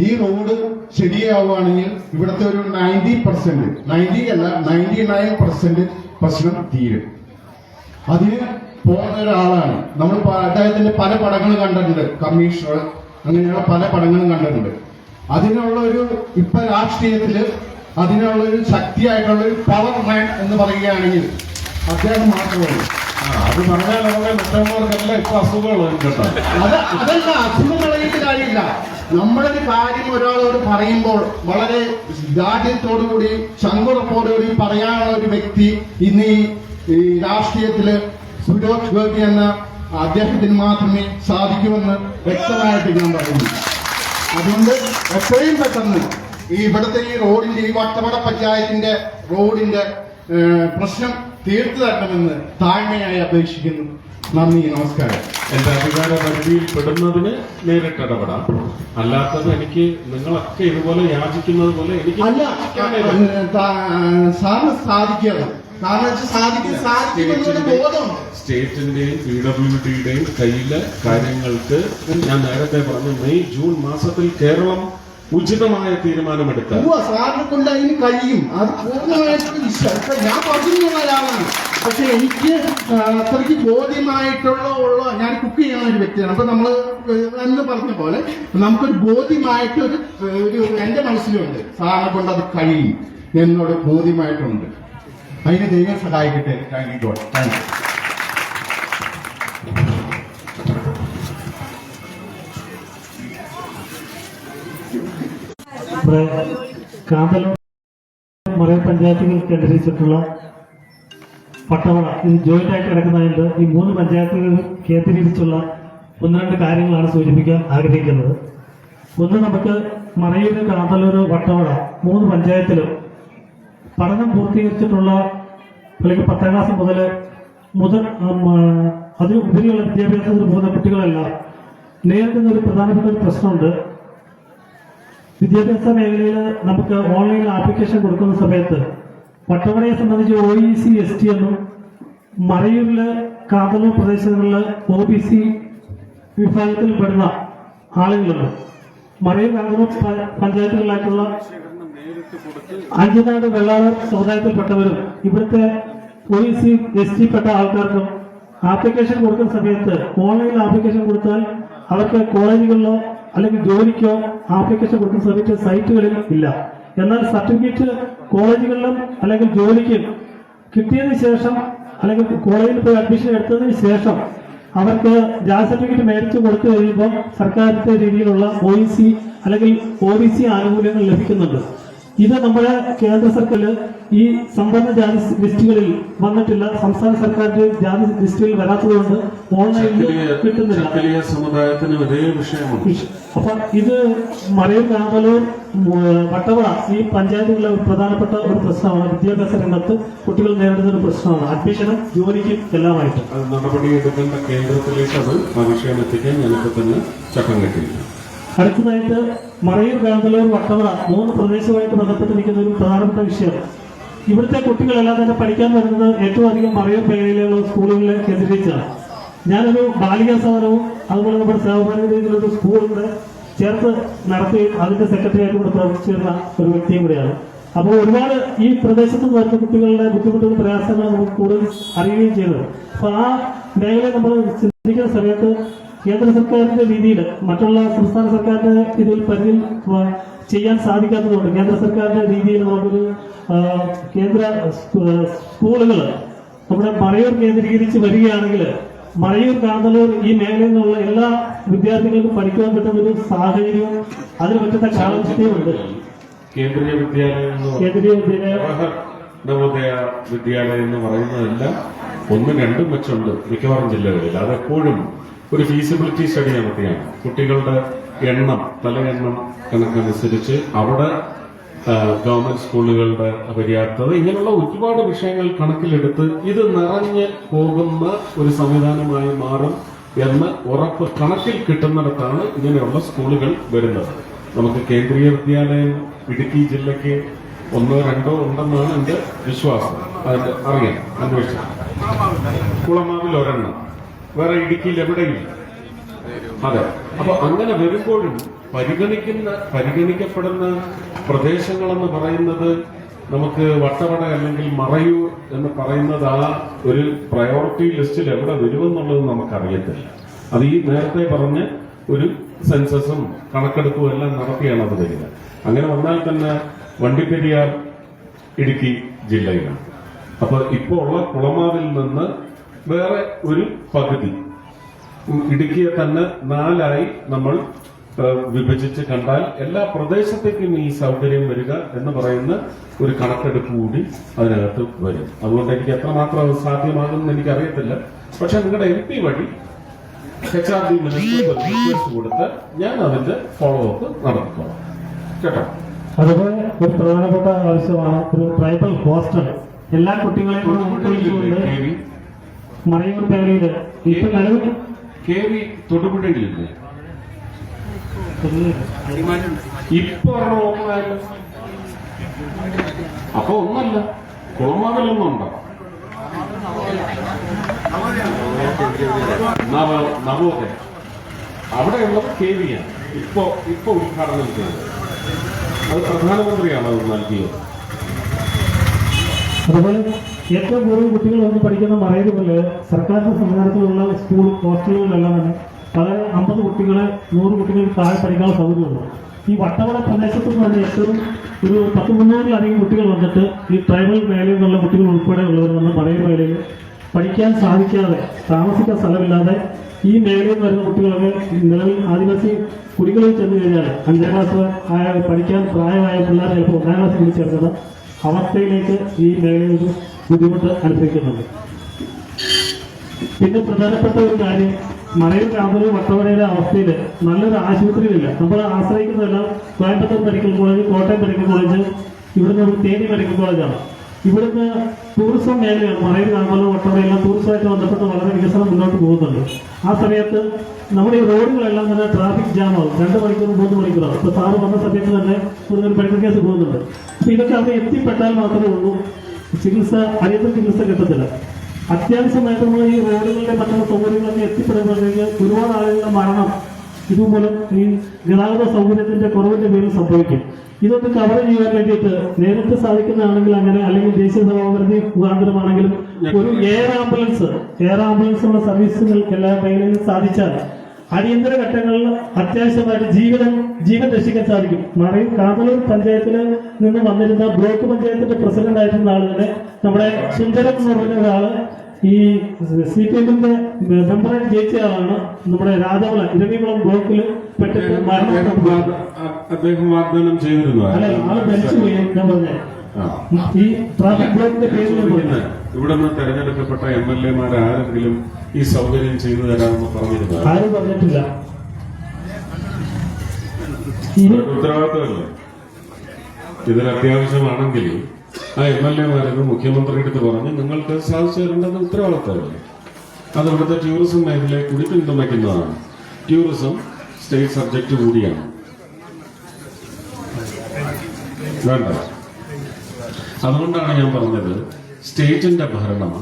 G: ഈ റോഡ് ശരിയാവുകയാണെങ്കിൽ ഇവിടുത്തെ ഒരു 90%, 90 അല്ല 99% പ്രശ്നം തീരും. അതിന് പോകുന്ന ഒരാളാണ് നമ്മൾ. അദ്ദേഹത്തിന്റെ പല പടങ്ങളും കണ്ടിട്ടുണ്ട്, കമ്മീഷണർ, അങ്ങനെയുള്ള പല പടങ്ങളും കണ്ടിട്ടുണ്ട്. അതിനുള്ള ഒരു ഇപ്പൊ രാഷ്ട്രീയത്തില് അതിനുള്ള ഒരു ശക്തിയായിട്ടുള്ള ഒരു പവർ മാൻ എന്ന് പറയുകയാണെങ്കിൽ അദ്ദേഹം മാത്രമേ.
A: അത് പറഞ്ഞാൽ നമ്മുടെ മറ്റന്മാർക്കല്ല ഇപ്പൊ അസുഖങ്ങളും കേട്ടോ.
G: അതല്ല, അസുഖം കളയിട്ട് കാര്യമില്ല. നമ്മളൊരു കാര്യം ഒരാളോട് പറയുമ്പോൾ വളരെ ദാർഢ്യത്തോടുകൂടി ചങ്കുറപ്പോടുകൂടി പറയാനുള്ള ഒരു വ്യക്തി ഇന്ന് ഈ രാഷ്ട്രീയത്തില് സുരേഷ് ഗോപി എന്ന അദ്ദേഹത്തിന് മാത്രമേ സാധിക്കുമെന്ന് വ്യക്തമായിട്ട് ഞാൻ പറയുന്നു. അതുകൊണ്ട് എത്രയും പെട്ടെന്ന് ഈ ഇവിടുത്തെ ഈ റോഡിന്റെ, ഈ വട്ടവട പഞ്ചായത്തിന്റെ റോഡിന്റെ പ്രശ്നം തീർത്തു തരണമെന്ന് താഴ്മയായി അപേക്ഷിക്കുന്നു. നന്ദി, നമസ്കാരം.
A: എന്റെ അധികാര പരിധിയിൽ പെടുന്നതിന് നേരിട്ട് ഇടപെടാം. അല്ലാത്തത് എനിക്ക് നിങ്ങളൊക്കെ ഇതുപോലെ യാചിക്കുന്നത് പോലെ എനിക്ക്
G: അല്ല, സാറിന് സാധിക്കാതെ. കാരണം സാധിക്കുന്ന ബോധമുണ്ട്.
A: സ്റ്റേറ്റിന്റെയും PWDയുടെയും കയ്യിലെ കാര്യങ്ങൾക്ക് ഞാൻ നേരത്തെ പറഞ്ഞു, മെയ് ജൂൺ മാസത്തിൽ കേരളം ഉചിതമായ തീരുമാനമെടുക്കുക.
G: സാറിനെ കൊണ്ട് അതിന് കഴിയും. അത് പൂർണ്ണമായിട്ടും ഞാൻ പറഞ്ഞിരുന്ന ഒരാളാണ്. പക്ഷെ എനിക്ക് അത്രയ്ക്ക് ബോധ്യമായിട്ടുള്ള ഞാൻ കുക്ക് ചെയ്യുന്ന ഒരു വ്യക്തിയാണ്. അപ്പൊ നമ്മള് എന്ന് പറഞ്ഞ പോലെ നമുക്കൊരു ബോധ്യമായിട്ടൊരു എന്റെ മനസ്സിലുണ്ട്, സാറിനെ കൊണ്ട് അത് കഴിയും എന്നോട് ബോധ്യമായിട്ടുണ്ട്. അതിന് ദൈവം സഹായിക്കട്ടെ. Thank you God. Thank you.
B: Kanthalloor marine പഞ്ചായത്തുകൾ കേന്ദ്രീകരിച്ചിട്ടുള്ള വട്ടവട ഇത് ജോയിന്റ് ആയിട്ട് കിടക്കുന്നതുകൊണ്ട് ഈ 3 പഞ്ചായത്തുകൾ കേന്ദ്രീകരിച്ചുള്ള 1-2 കാര്യങ്ങളാണ് സൂചിപ്പിക്കാൻ ആഗ്രഹിക്കുന്നത്. ഒന്ന്, നമുക്ക് മറയൂർ, കാന്തല്ലൂർ, വട്ടവട 3 പഞ്ചായത്തിലും പഠനം പൂർത്തീകരിച്ചിട്ടുള്ള അല്ലെങ്കിൽ 10ാം ക്ലാസ് മുതൽ അതിന് ഉപരിയുള്ള വിദ്യാഭ്യാസത്തിന് പോകുന്ന കുട്ടികളെല്ലാം നേരിടുന്ന ഒരു പ്രധാനപ്പെട്ട ഒരു പ്രശ്നമുണ്ട്. വിദ്യാഭ്യാസ മേഖലയിൽ നമുക്ക് ഓൺലൈനിൽ ആപ്ലിക്കേഷൻ കൊടുക്കുന്ന സമയത്ത് വട്ടവടയെ സംബന്ധിച്ച് OEC ST എന്നും മറയൂരില് കാന്തല്ലൂർ പ്രദേശങ്ങളിൽ OBC വിഭാഗത്തിൽ പെടുന്ന ആളുകളുണ്ട്. മറയൂർ കാന്തല്ലൂർ പഞ്ചായത്തുകളിലായിട്ടുള്ള അഞ്ചനാട് വെള്ളാളർ സമുദായത്തിൽപ്പെട്ടവരും ഇവിടുത്തെ OEC ST പെട്ട ആൾക്കാർക്കും ആപ്ലിക്കേഷൻ കൊടുക്കുന്ന സമയത്ത് ഓൺലൈനിൽ ആപ്ലിക്കേഷൻ കൊടുത്താൽ അവർക്ക് കോളേജുകളിലോ അല്ലെങ്കിൽ ജോലിക്കോ ആപ്ലിക്കേഷൻ കൊടുക്കുന്ന സമയത്ത് സൈറ്റുകളിൽ ഇല്ല. എന്നാൽ സർട്ടിഫിക്കറ്റ് കോളേജുകളിലും അല്ലെങ്കിൽ ജോലിക്കും കിട്ടിയതിനു ശേഷം അല്ലെങ്കിൽ കോളേജിൽ പോയി അഡ്മിഷൻ എടുത്തതിന് ശേഷം അവർക്ക് ജാതി സർട്ടിഫിക്കറ്റ് മേടിച്ചു കൊടുത്തു കഴിയുമ്പോൾ സർക്കാരിന്റെ രീതിയിലുള്ള OEC അല്ലെങ്കിൽ OBC ആനുകൂല്യങ്ങൾ ലഭിക്കുന്നുണ്ട്. ഇത് നമ്മുടെ കേന്ദ്ര സർക്കാർ ഈ സംവരണ ജാതി ലിസ്റ്റുകളിൽ വന്നിട്ടില്ല. സംസ്ഥാന സർക്കാരിന്റെ ജാതി ലിസ്റ്റുകളിൽ വരാത്തതുകൊണ്ട് ഓൺലൈനിൽ കിട്ടുന്നില്ല.
A: സമുദായത്തിന് അതേ വിഷയമാണ്.
B: അപ്പൊ ഇത് മറയൂർ, കാന്തല്ലൂർ, വട്ടവട ഈ പഞ്ചായത്തുകളിലെ ഒരു പ്രധാനപ്പെട്ട ഒരു പ്രശ്നമാണ്. വിദ്യാഭ്യാസ രംഗത്ത് കുട്ടികൾ നേരിടുന്ന ഒരു പ്രശ്നമാണ്. അഡ്മിഷനും ജോലിക്കും എല്ലാമായിട്ട്
A: അത് നടപടിയെടുക്കേണ്ട കേന്ദ്രത്തിലേക്ക് അത് ആ വിഷയം എത്തിക്കാൻ ഞങ്ങൾക്ക് തന്നെ ചട്ടം കെട്ടിയില്ല.
B: അടുത്തതായിട്ട് മറയൂർ, കാന്തല്ലൂർ, വട്ടവട 3 പ്രദേശവുമായിട്ട് ബന്ധപ്പെട്ട് നിൽക്കുന്ന ഒരു പ്രധാനപ്പെട്ട വിഷയം. ഇവിടുത്തെ കുട്ടികളെല്ലാം തന്നെ പഠിക്കാൻ വരുന്നത് ഏറ്റവും അധികം മറയൂർ മേഖലയിലുള്ള സ്കൂളുകളെ കേന്ദ്രീകരിച്ചാണ്. ഞാനൊരു ബാലികാ സദനവും അതുപോലെ നമ്മുടെ സേവന രീതിയിലൊരു സ്കൂളിന്റെ ചേർത്ത് നടത്തുകയും അതിന്റെ സെക്രട്ടറി ആയിട്ട് കൂടെ പ്രവർത്തിച്ചിരുന്ന ഒരു വ്യക്തിയും കൂടെയാണ്. അപ്പോൾ ഒരുപാട് ഈ പ്രദേശത്ത് വരുന്ന കുട്ടികളുടെ ബുദ്ധിമുട്ടുകളും പ്രയാസങ്ങളും നമുക്ക് കൂടുതൽ അറിയുകയും ചെയ്തത്. അപ്പൊ ആ മേഖലയെ നമ്മൾ ചിന്തിക്കുന്ന സമയത്ത് കേന്ദ്ര സർക്കാരിന്റെ രീതിയിൽ മറ്റുള്ള സംസ്ഥാന സർക്കാരിന്റെ ഇതിൽ പരിധിയിൽ ചെയ്യാൻ സാധിക്കാത്തതുകൊണ്ട് കേന്ദ്ര സർക്കാരിന്റെ രീതിയിൽ നമുക്കൊരു കേന്ദ്ര സ്കൂളുകൾ നമ്മുടെ മറയൂർ കേന്ദ്രീകരിച്ച് വരികയാണെങ്കിൽ മറയൂർ, കാന്തല്ലൂർ ഈ മേഖലയിൽ നിന്നുള്ള എല്ലാ വിദ്യാർത്ഥികൾക്കും പഠിക്കുവാൻ പറ്റുന്ന ഒരു സാഹചര്യവും അതിന് പറ്റുന്ന കാലാവസ്ഥയുമുണ്ട്.
A: കേന്ദ്രീയ വിദ്യാലയം നവോദയ വിദ്യാലയം എന്ന് പറയുന്നതെല്ലാം 1-2 വെച്ചുണ്ട് മിക്കവാറും ജില്ലകളിൽ. അതെപ്പോഴും ഒരു ഫീസിബിലിറ്റി സ്റ്റഡി നടത്തിയാണ്. കുട്ടികളുടെ എണ്ണം, തലയെണ്ണം കണക്കനുസരിച്ച് അവിടെ ഗവൺമെന്റ് സ്കൂളുകളുടെ പര്യാപ്തത, ഇങ്ങനെയുള്ള ഒരുപാട് വിഷയങ്ങൾ കണക്കിലെടുത്ത് ഇത് നിറഞ്ഞ് പോകുന്ന ഒരു സംവിധാനമായി മാറും എന്ന് ഉറപ്പ് കണക്കിൽ കിട്ടുന്നിടത്താണ് ഇങ്ങനെയുള്ള സ്കൂളുകൾ വരുന്നത്. നമുക്ക് കേന്ദ്രീയ വിദ്യാലയം ഇടുക്കി ജില്ലയ്ക്ക് 1-2 ഉണ്ടെന്നാണ് എന്റെ വിശ്വാസം. അതിന്റെ അറിയാം, അന്വേഷിച്ചു. കുളമാവിൽ 1 വേറെ ഇടുക്കിയിൽ എവിടെയില്ല. അതെ. അപ്പൊ അങ്ങനെ വരുമ്പോഴും പരിഗണിക്കപ്പെടുന്ന പ്രദേശങ്ങളെന്ന് പറയുന്നത് നമുക്ക് വട്ടവട അല്ലെങ്കിൽ മറയൂർ എന്ന് പറയുന്നത് ആ ഒരു പ്രയോറിറ്റി ലിസ്റ്റിൽ എവിടെ വരുമെന്നുള്ളത് നമുക്കറിയത്തില്ല. അത് ഈ നേരത്തെ പറഞ്ഞ ഒരു സെൻസസും കണക്കെടുപ്പും എല്ലാം നടത്തിയാണ് അത് വരിക. അങ്ങനെ വന്നാൽ തന്നെ വണ്ടിപ്പെരിയാർ ഇടുക്കി ജില്ലയിലാണ്. അപ്പൊ ഇപ്പോൾ ഉള്ള കുളമാവിൽ നിന്ന് വേറെ ഒരു പകുതി ഇടുക്കിയെ തന്നെ 4ആയി നമ്മൾ വിഭജിച്ച് കണ്ടാൽ എല്ലാ പ്രദേശത്തേക്കും ഈ സൗകര്യം വരിക എന്ന് പറയുന്ന ഒരു കണക്കെടുപ്പ് കൂടി അതിനകത്ത് വരും. അതുകൊണ്ട് എനിക്ക് എത്രമാത്രം അത് സാധ്യമാകുമെന്ന് എനിക്കറിയത്തില്ല. പക്ഷെ നിങ്ങളുടെ MP വഴി HRD മിനിസ്റ്റർ റിക്വസ്റ്റ് കൊടുത്ത് ഞാൻ അതിന്റെ ഫോളോ അപ്പ് നടത്തിക്കോളാം കേട്ടോ.
B: അതുപോലെ ഒരു പ്രധാനപ്പെട്ട ആവശ്യമാണ് ഒരു ട്രൈബൽ ഹോസ്റ്റൽ. എല്ലാ കുട്ടികളെയും മറയൂർ മേഖലയില് ഇപ്പൊ നിലവിൽ
A: KV തൊടുപുഴയിലില്ലേ? ഇപ്പൊ ഒന്നായല്ലോ. അപ്പൊ ഒന്നല്ല, കുളമാവിലൊന്നുണ്ടോ? നവോദയ അവിടെയുള്ളത് KV ആണ്. ഇപ്പൊ ഉദ്ഘാടനം ചെയ്തത് അത് പ്രധാനമന്ത്രിയാണ് അത് നൽകിയത്.
B: അതുപോലെ ഏറ്റവും കൂടുതൽ കുട്ടികൾ വന്ന് പഠിക്കുന്ന മറയൂർ പോലെ സർക്കാരിന്റെ സംവിധാനത്തിലുള്ള സ്കൂൾ ഹോസ്റ്റലുകളിലെല്ലാം തന്നെ വളരെ 50 കുട്ടികളെ 100 കുട്ടികൾക്ക് താഴെ പഠിക്കാനുള്ള സൗകര്യമുണ്ട്. ഈ വട്ടവട പ്രദേശത്ത് തന്നെ ഏറ്റവും ഒരു 10-300-ലധികം കുട്ടികൾ വന്നിട്ട് ഈ ട്രൈബൽ മേഖലയിൽ നിന്നുള്ള കുട്ടികൾ ഉൾപ്പെടെ ഉള്ളവർ വന്ന് മറയൂർ മേഖലയിൽ പഠിക്കാൻ സാധിക്കാതെ, താമസിക്കാൻ സ്ഥലമില്ലാതെ ഈ മേഖലയിൽ വരുന്ന കുട്ടികളൊക്കെ നിലവിൽ ആദിവാസി കുടികളിൽ ചെന്ന് കഴിഞ്ഞാൽ 5ാം ക്ലാസ് പഠിക്കാൻ പ്രായമായ പിള്ളേർ ചിലപ്പോൾ 1ാം ക്ലാസ് വിളിച്ചേർക്കുന്ന അവസ്ഥയിലേക്ക് ഈ മേഖലയിൽ ബുദ്ധിമുട്ട് അനുഭവിക്കുന്നുണ്ട്. പിന്നെ പ്രധാനപ്പെട്ട ഒരു കാര്യം, മറയൂർ, കാന്തല്ലൂർ, വട്ടവടയിലെ അവസ്ഥയിൽ നല്ലൊരു ആശുപത്രിയിലില്ല. നമ്മൾ ആശ്രയിക്കുന്നതെല്ലാം Coimbatore medical college, Kottayam medical college, ഇവിടുന്ന് ഒരു തേനി മെഡിക്കൽ കോളേജാണ്. ഇവിടുന്ന് ടൂറിസം മേഖലയാണ്. മറയൂർ, കാന്തല്ലൂർ, വട്ടവടയെല്ലാം ടൂറിസമായിട്ട് ബന്ധപ്പെട്ട് വളരെ വികസനം മുന്നോട്ട് പോകുന്നുണ്ട്. ആ സമയത്ത് നമ്മുടെ ഈ റോഡുകളെല്ലാം തന്നെ ട്രാഫിക് ജാമാവും. 2 മണിക്കൂർ 3 മണിക്കൂറാണ്. ഇപ്പൊ സാറ് വന്ന സമയത്ത് തന്നെ ഒരു മെഡിക്കൽ കേസ് പോകുന്നുണ്ട്. അപ്പൊ ഇതൊക്കെ അവിടെ എത്തിപ്പെട്ടാൽ മാത്രമേ ഉള്ളൂ ചികിത്സ, അടിയന്തര ചികിത്സ കിട്ടത്തില്ല. അത്യാവശ്യമായിട്ട് നമ്മൾ ഈ റോഡുകളുടെ മറ്റുള്ള സൗകര്യങ്ങളൊക്കെ എത്തിപ്പെടുമ്പോഴത്തേക്ക് ഒരുപാട് ആളുകളുടെ മരണം
H: ഇതുമൂലം ഈ ഗതാഗത സൗകര്യത്തിന്റെ കുറവിന്റെ പേരിൽ സംഭവിക്കും. ഇതൊന്ന് കവർ ചെയ്യാൻ വേണ്ടിയിട്ട് നേരിട്ട് സാധിക്കുന്നതാണെങ്കിൽ അങ്ങനെ, അല്ലെങ്കിൽ ദേശീയ സമാപനത്തിൽ മുഖാന്തരമാണെങ്കിലും ഒരു എയർ ആംബുലൻസുള്ള സർവീസുകൾ എല്ലാ മേഖലയിലും സാധിച്ചാൽ അടിയന്തര ഘട്ടങ്ങളിൽ അത്യാവശ്യമായിട്ട് ജീവൻ രക്ഷിക്കാൻ സാധിക്കും. മറയൂർ കാന്തളൂർ പഞ്ചായത്തിൽ നിന്ന് വന്നിരുന്ന ബ്ലോക്ക് പഞ്ചായത്തിന്റെ പ്രസിഡന്റ് ആയിരുന്ന ആള് തന്നെ നമ്മുടെ സുന്ദരം എന്ന് പറഞ്ഞ ഒരാള് ഈ CPM-ന്റെ മെമ്പറായിട്ട് ജയിച്ച ആളാണ്. നമ്മുടെ രാജാവള ഇരവികുളം ബ്ലോക്കിൽ പെട്ടിട്ട്
A: അദ്ദേഹം വാഗ്ദാനം ചെയ്തിരുന്നു.
H: അല്ല, ആള് മരിച്ചുപോയി. ഞാൻ പറഞ്ഞ ഈ ട്രാഫിക് ബ്ലോക്കിന്റെ പേരിൽ
A: ഇവിടുന്ന് തെരഞ്ഞെടുക്കപ്പെട്ട MLA-മാർ ആരെങ്കിലും ഈ സൗകര്യം ചെയ്തു തരാമെന്ന് പറഞ്ഞിരുന്നു?
H: ആരും പറഞ്ഞിട്ടില്ല.
A: ഉത്തരവാദിത്തമല്ലേ ഇതിൽ അത്യാവശ്യമാണെങ്കിൽ ആ MLA-മാരെന്ന് മുഖ്യമന്ത്രിയുടെ അടുത്ത് പറഞ്ഞ് നിങ്ങൾക്ക് സാധിച്ചു തരേണ്ടത് ഉത്തരവാദിത്തമല്ലേ? അത് ഇവിടുത്തെ ടൂറിസം മേഖലയെ കൂടി പിന്തുണയ്ക്കുന്നതാണ്. ടൂറിസം സ്റ്റേറ്റ് സബ്ജക്ട് കൂടിയാണ്. വേണ്ട, അതുകൊണ്ടാണ് ഞാൻ പറഞ്ഞത് സ്റ്റേറ്റിന്റെ ഭരണം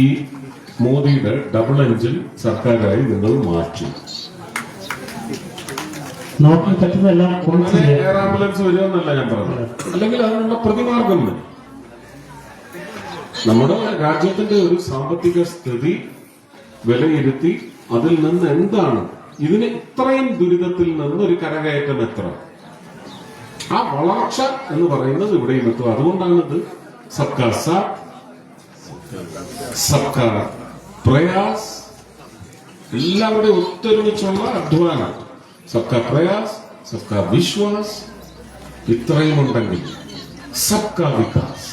A: ഈ മോദിയുടെ ഡബിൾ എഞ്ചിൻ സർക്കാരായി നിങ്ങൾ മാറ്റി. എയർ ആംബുലൻസ് വരുമെന്നല്ല ഞാൻ പറഞ്ഞത്, അല്ലെങ്കിൽ അതിനുള്ള പ്രതിമാർഗം വരും. നമ്മുടെ രാജ്യത്തിന്റെ ഒരു സാമ്പത്തിക സ്ഥിതി വിലയിരുത്തി അതിൽ നിന്ന് എന്താണ് ഇതിന് ഇത്രയും ദുരിതത്തിൽ നിന്ന് ഒരു കരകയറ്റം എത്ര, ആ വളർച്ച എന്ന് പറയുന്നത് ഇവിടെയും എത്തും. അതുകൊണ്ടാണ് ഇത് സബ്കാ സാത്ത്, സബ്കാ പ്രയാസ്, എല്ലാവരുടെയും ഒത്തൊരുമിച്ചുള്ള അധ്വാനം, സബ്കാ പ്രയാസ്, സബ്കാ വിശ്വാസ്, ഇത്രയും ഉണ്ടെങ്കിൽ സബ്കാ വികാസ്,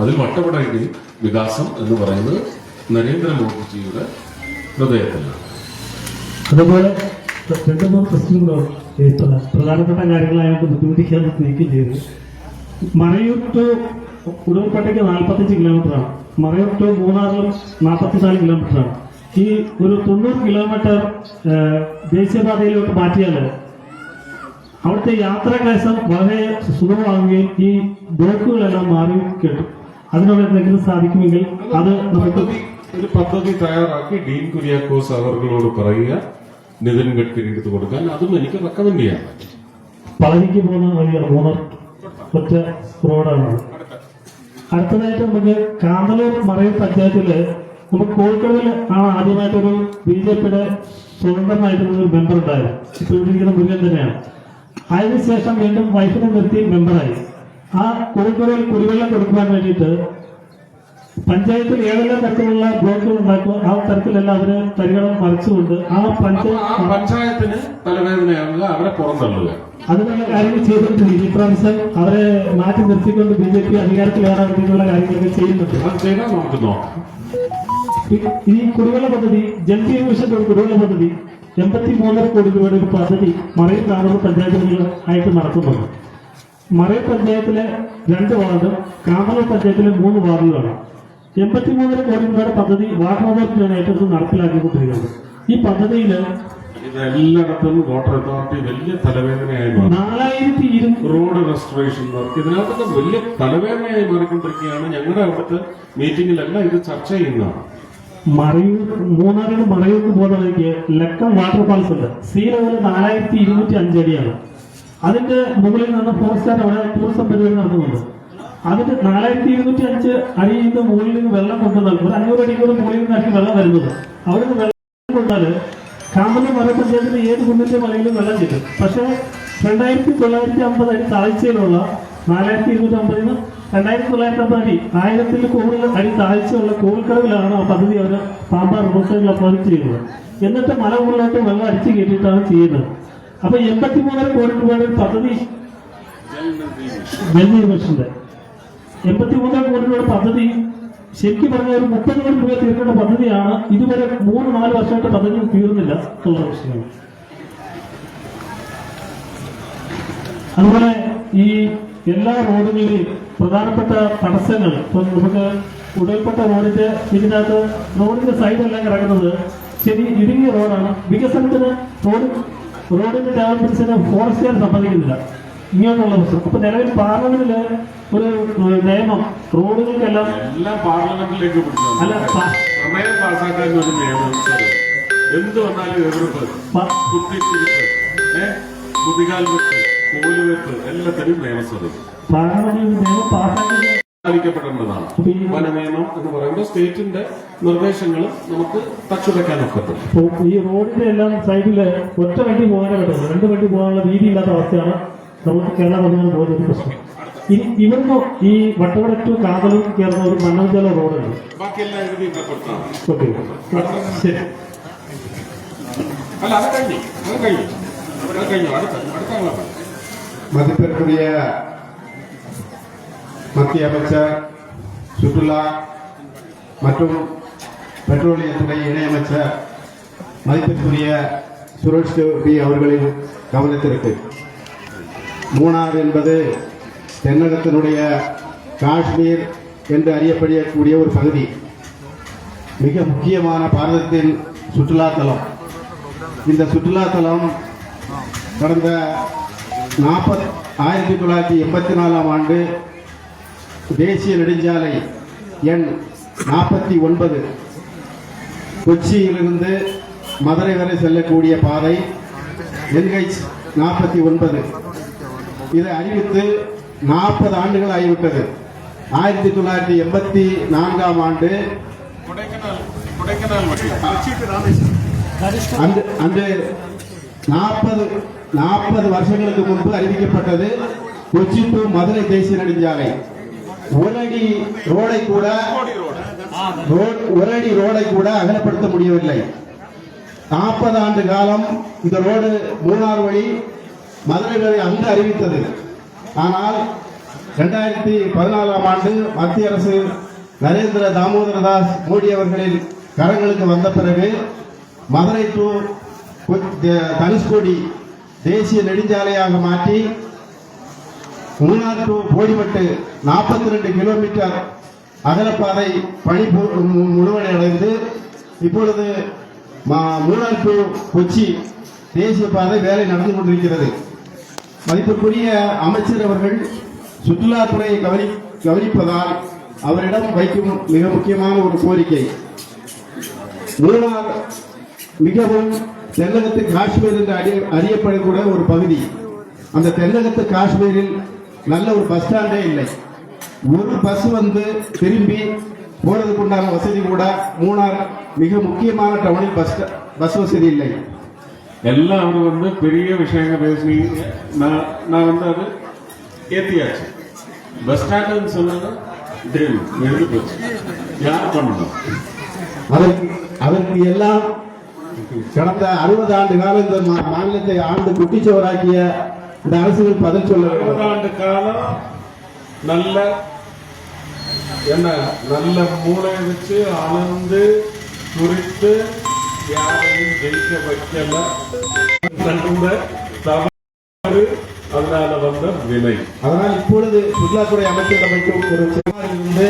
A: അതിൽ വട്ടപടയിൽ വികാസം എന്ന് പറയുന്നത് നരേന്ദ്രമോദിജിയുടെ ഹൃദയത്തിലാണ്.
H: അതുപോലെ 2-3 പ്രശ്നങ്ങളോ പ്രധാനപ്പെട്ട കാര്യങ്ങളായിട്ട് ബുദ്ധിമുട്ടിക്കാതെ നീക്കം ചെയ്തു. മറയൂർ ടു ഉടുമ്പൽപേട്ടയ്ക്ക് 45 കിലോമീറ്ററാണ്. മറയൂർ ടു മൂന്നാറിലും 44 കിലോമീറ്ററാണ്. ഈ ഒരു 90 കിലോമീറ്റർ ദേശീയപാതയിലോട്ട് മാറ്റിയാൽ അവിടുത്തെ യാത്രാക്ലേശം വളരെ സുഗമമാകുകയും ഈ ബ്ലോക്കുകളെല്ലാം മാറി കിട്ടും. അതിനുള്ള എന്തെങ്കിലും സാധിക്കുമെങ്കിൽ അത് നമുക്ക്
A: ഒരു പദ്ധതി തയ്യാറാക്കി ഡീൻ കുര്യാക്കോസ് അവர்களോട് പറയുക, നിതിൻ ഗഡ്കരി എടുത്ത് കൊടുക്കാൻ. അതും എനിക്ക് റെക്കമെൻഡ് ചെയ്യാം.
H: പളനിക്ക് പോകുന്ന വഴിയാണ്, മൂന്നാർ ഒറ്റ റോഡാണ്. അടുത്തതായിട്ട് നമുക്ക് കാന്തളൂർ മറയൂർ പഞ്ചായത്തില് നമുക്ക് കോഴിക്കോടിൽ ആണ് ആദ്യമായിട്ടൊരു BJP-യുടെ സ്വതന്ത്രമായിട്ടുള്ള ഒരു മെമ്പർ ഉണ്ടായത്. ഇപ്പൊ ഇരിക്കുന്ന മുരുകൻ തന്നെയാണ്. അതിനുശേഷം വീണ്ടും വൈഫിനെ നിർത്തി മെമ്പറായി. ആ കോഴിക്കോടിൽ കുടിവെള്ളം കൊടുക്കുവാൻ വേണ്ടിയിട്ട് പഞ്ചായത്തിൽ ഏതെല്ലാം തരത്തിലുള്ള ബ്ലോക്കുകൾ ഉണ്ടാക്കും ആ തരത്തിലെല്ലാം അവര് പരിഗണന മറിച്ചുകൊണ്ട് ആ
A: പഞ്ചായത്തിന് തലവേദനയാവുക, അവരെ പുറന്തള്ളുക,
H: അതിനുള്ള കാര്യങ്ങൾ ചെയ്തിട്ടുണ്ട്. ഇപ്രാവശ്യം അവരെ മാറ്റി നിർത്തിക്കൊണ്ട് BJP അധികാരത്തിലേറാൻ വേണ്ടിയിട്ടുള്ള കാര്യങ്ങളൊക്കെ ചെയ്യുന്നുണ്ട്.
A: അത് ചെയ്താൽ നമുക്ക് നോക്കാം.
H: ഈ കുടിവെള്ള പദ്ധതി, ജൽജീവൻ മിഷൻ കുടിവെള്ള പദ്ധതി 83 കോടി രൂപയുടെ ഒരു പദ്ധതി മറയൂർ കാന്തളൂർ പഞ്ചായത്തുകളിൽ ആയിട്ട് നടത്തുന്നുണ്ട്. മറയൂർ പഞ്ചായത്തിലെ 2 വാർഡും കാന്തളൂർ പഞ്ചായത്തിലെ 3 വാർഡുകളാണ്. 83 കോടി രൂപയുടെ പദ്ധതി വാട്ടർ അതോറിറ്റിയാണ് ഏറ്റെടുത്ത് നടപ്പിലാക്കിക്കൊണ്ടിരിക്കുന്നത്. ഈ പദ്ധതിയിൽ
A: എല്ലായിടത്തും വാട്ടർ അതോറിറ്റി വലിയ തലവേദനയായി മാറി.
H: 4200
A: റോഡ് റെസ്റ്റോറേഷൻ വർക്ക് ഇതിനകത്തൊക്കെ വലിയ തലവേദനയായി മാറിക്കൊണ്ടിരിക്കുകയാണ്. ഞങ്ങളുടെ അവിടുത്തെ മീറ്റിംഗിലെല്ലാം ഇത് ചർച്ച ചെയ്യുന്നതാണ്.
H: മൂന്നാറിന് മറയൂർക്ക് പോകുന്ന വഴിക്ക് ലക്കം വാട്ടർഫാൾസ് ഉണ്ട്. സീ ലെവൽ 4205 അടിയാണ്. അതിന്റെ മുകളിൽ നിന്ന് ഫോറസ്റ്റാർ അവിടെ ടൂറിസം പരിപാടി നടത്തുന്നുണ്ട്. അതിന്റെ 4205 അടിയിൽ നിന്ന് മുകളിൽ നിന്ന് വെള്ളം കൊണ്ടുവന്നാൽ ഒരു 500 അടി കൂടെ മുകളിൽ നിന്നാക്കി വെള്ളം വരുന്നത്. അവിടെ നിന്ന് വെള്ളം കൊണ്ടാല് കാന്തളൂർ മറയൂർ പഞ്ചായത്തിന് ഏത് കുന്നിന്റെ മലയിലും വെള്ളം കിട്ടും. പക്ഷേ 2950 അടി താഴ്ചയിലുള്ള 4250 2950 അടി 1000-ൽ കൂടുതൽ അടി താഴ്ചയുള്ള കോഴിക്കടവിലാണ് ആ പദ്ധതി അവർ പാമ്പാർ റിസോർട്ടിൽ പ്രോജക്ട് ചെയ്യുന്നത്. എന്നിട്ട് മല മുകളിലോട്ട് വെള്ളം അടിച്ചു കയറ്റിയിട്ടാണ് ചെയ്യുന്നത്. അപ്പൊ 83 കോടി രൂപയുടെ പദ്ധതി ജൽജീവൻ മിഷന്റെ 83 കോടി രൂപയുടെ പദ്ധതി ശരിക്കും പറഞ്ഞ ഒരു 30 കോടി രൂപ തീർക്കേണ്ട പദ്ധതിയാണ്. ഇതുവരെ 3-4 വർഷമായിട്ട് പദ്ധതി തീർന്നില്ല എന്നുള്ള വിഷയമാണ്. അതുപോലെ ഈ എല്ലാ റോഡുകളിലും പ്രധാനപ്പെട്ട തടസ്സങ്ങൾ ഇപ്പം നമുക്ക് ഉടൽപ്പെട്ട റോഡിന്റെ ഇതിനകത്ത് റോഡിന്റെ സൈഡെല്ലാം കിടക്കുന്നത് ശരി ഇടുങ്ങിയ റോഡാണ്. വികസനത്തിന് റോഡിന്റെ ഡെവലപ്മെന്റ്സിന് ഫോറസ്റ്റുകാർ സമ്മതിക്കുന്നില്ല. ഇങ്ങനെയുള്ള പ്രശ്നം. അപ്പൊ നിലവിൽ പാർലമെന്റില് ഒരു നിയമം റോഡുകൾക്കെല്ലാം
A: എല്ലാം പാർലമെന്റിലേക്ക്
H: അല്ല
A: സമയം പാസ്സാക്കാൻ ഒരു നിയമം എന്ത് വന്നാലും എതിർപ്പ്, കുത്തിത്തിരിപ്പ്, കുതികാൽ വെട്ട്, കോലുവെട്ട് എല്ലാത്തിനും നിയമസഭ
H: പാർലമെന്റ് നിയമം പാസ്സാക്കി
A: പാലിക്കപ്പെടേണ്ടതാണ്. വന നിയമം എന്ന് പറയുമ്പോൾ സ്റ്റേറ്റിന്റെ നിർദ്ദേശങ്ങളും നമുക്ക് തച്ചുടയ്ക്കാൻ ഒക്കത്തില്ല.
H: ഈ റോഡിന്റെ എല്ലാം സൈഡില് ഒറ്റ വണ്ടി പോകാനേ പറ്റുള്ളൂ, 2 വണ്ടി പോകാനുള്ള രീതിയില്ലാത്ത അവസ്ഥയാണ് നമുക്ക് കേരള ഗവൺമെന്റ് പോകുന്ന ഒരു പ്രശ്നം. ഇനി ഇവിടുന്ന് ഈ വട്ടവട ടു കാതലൂർ കയറുന്ന ഒരു മണ്ണഞ്ചല റോഡുണ്ട്.
A: ബാക്കിയെല്ലാം എഴുതി കൊടുത്താണ്.
H: ഓക്കെ, ശരി.
A: അല്ല, അത് കഴിഞ്ഞു. അടുത്ത
G: மதிப்பிற்குரிய மத்திய அமைச்சர் சுற்றுலா மற்றும் பெட்ரோலியத்துறை இணையமைச்சர் மதிப்பிற்குரிய சுரேஷ் கோபி அவர்களின் கவனத்திற்கு, மூணார் என்பது தென்னகத்தினுடைய காஷ்மீர் என்று அறியப்படக்கூடிய ஒரு பகுதி. மிக முக்கியமான பாரதத்தின் சுற்றுலாத்தலம். இந்த சுற்றுலாத்தலம் கடந்த 1984ஆம் ஆண்டு தேசிய நெடுஞ்சாலை எண் 49 கொச்சியிலிருந்து மதுரை வரை செல்லக்கூடிய பாதை NH 49 இதை அறிவித்து 40 ஆண்டுகள் ஆகிவிட்டது. 1984ஆம் ஆண்டு அன்று 40 வருஷங்களுக்கு முன்பு அறிவிக்கப்பட்டது கொச்சி டு மதுரை தேசிய நெடுஞ்சாலை. ஒரு அடி ரோடை கூட அகலப்படுத்த முடியவில்லை. 40 ஆண்டு காலம் இந்த ரோடு மூணார் வழி மதுரை வரை அங்கு அறிவித்தது. ஆனால் 2014ஆம் ஆண்டு மத்திய அரசு நரேந்திர தாமோதரதாஸ் மோடி அவர்களின் கரங்களுக்கு வந்த பிறகு மதுரை டு தனுஷ்கோடி தேசிய நெடுஞ்சாலையாக மாற்றி மூணார் டு போடிமெட்டு 42 கிலோமீட்டர் அகலப்பாதை பணி முழுவடைந்து இப்பொழுது மூணார் டு கொச்சி தேசிய பாதை வேலை நடந்து கொண்டிருக்கிறது. மதிப்பிற்குரிய அமைச்சர் அவர்கள் சுற்றுலாத்துறையை கவனிப்பதால் அவரிடம் வைக்கும் மிக முக்கியமான ஒரு கோரிக்கை, மூணார் மிகவும் தென்னகத்து காஷ்மீர் என்று அறியப்படக்கூடிய ஒரு பகுதி. அந்த தென்னகத்து காஷ்மீரில் நல்ல ஒரு பஸ் ஸ்டாண்டே இல்லை. ஒரு பஸ் வந்து திரும்பி போறதுக்கு உண்டான வசதி கூட மூணார் மிக முக்கியமான டவுனில் பஸ் வசதி இல்லை.
A: எல்லாம் அவர் வந்து பெரிய விஷயங்கள் பேசி நான் வந்து அது ஏத்தியாச்சு. பஸ் ஸ்டாண்ட் சொன்னது எழுதி போச்சு. யார் பண்ணணும்
G: அதற்கு எல்லாம் கடந்த 60 ஆண்டு காலம் இந்த மாநிலத்தை ஆண்டு குட்டிச்சவராக்கிய இந்த அரசுகள் பதில் சொல்ல வேண்டும்.
A: 60 ஆண்டு காலம் நல்ல மூளையை வச்சு அளந்து குறித்து யாரையும் ஜெயிக்க வைக்கல. தவறு, அதனால வந்த வினை.
G: அதனால் இப்பொழுது சுற்றுலாத்துறை அமைச்சரிடம் வைக்கும் ஒரு சென்னையிலிருந்து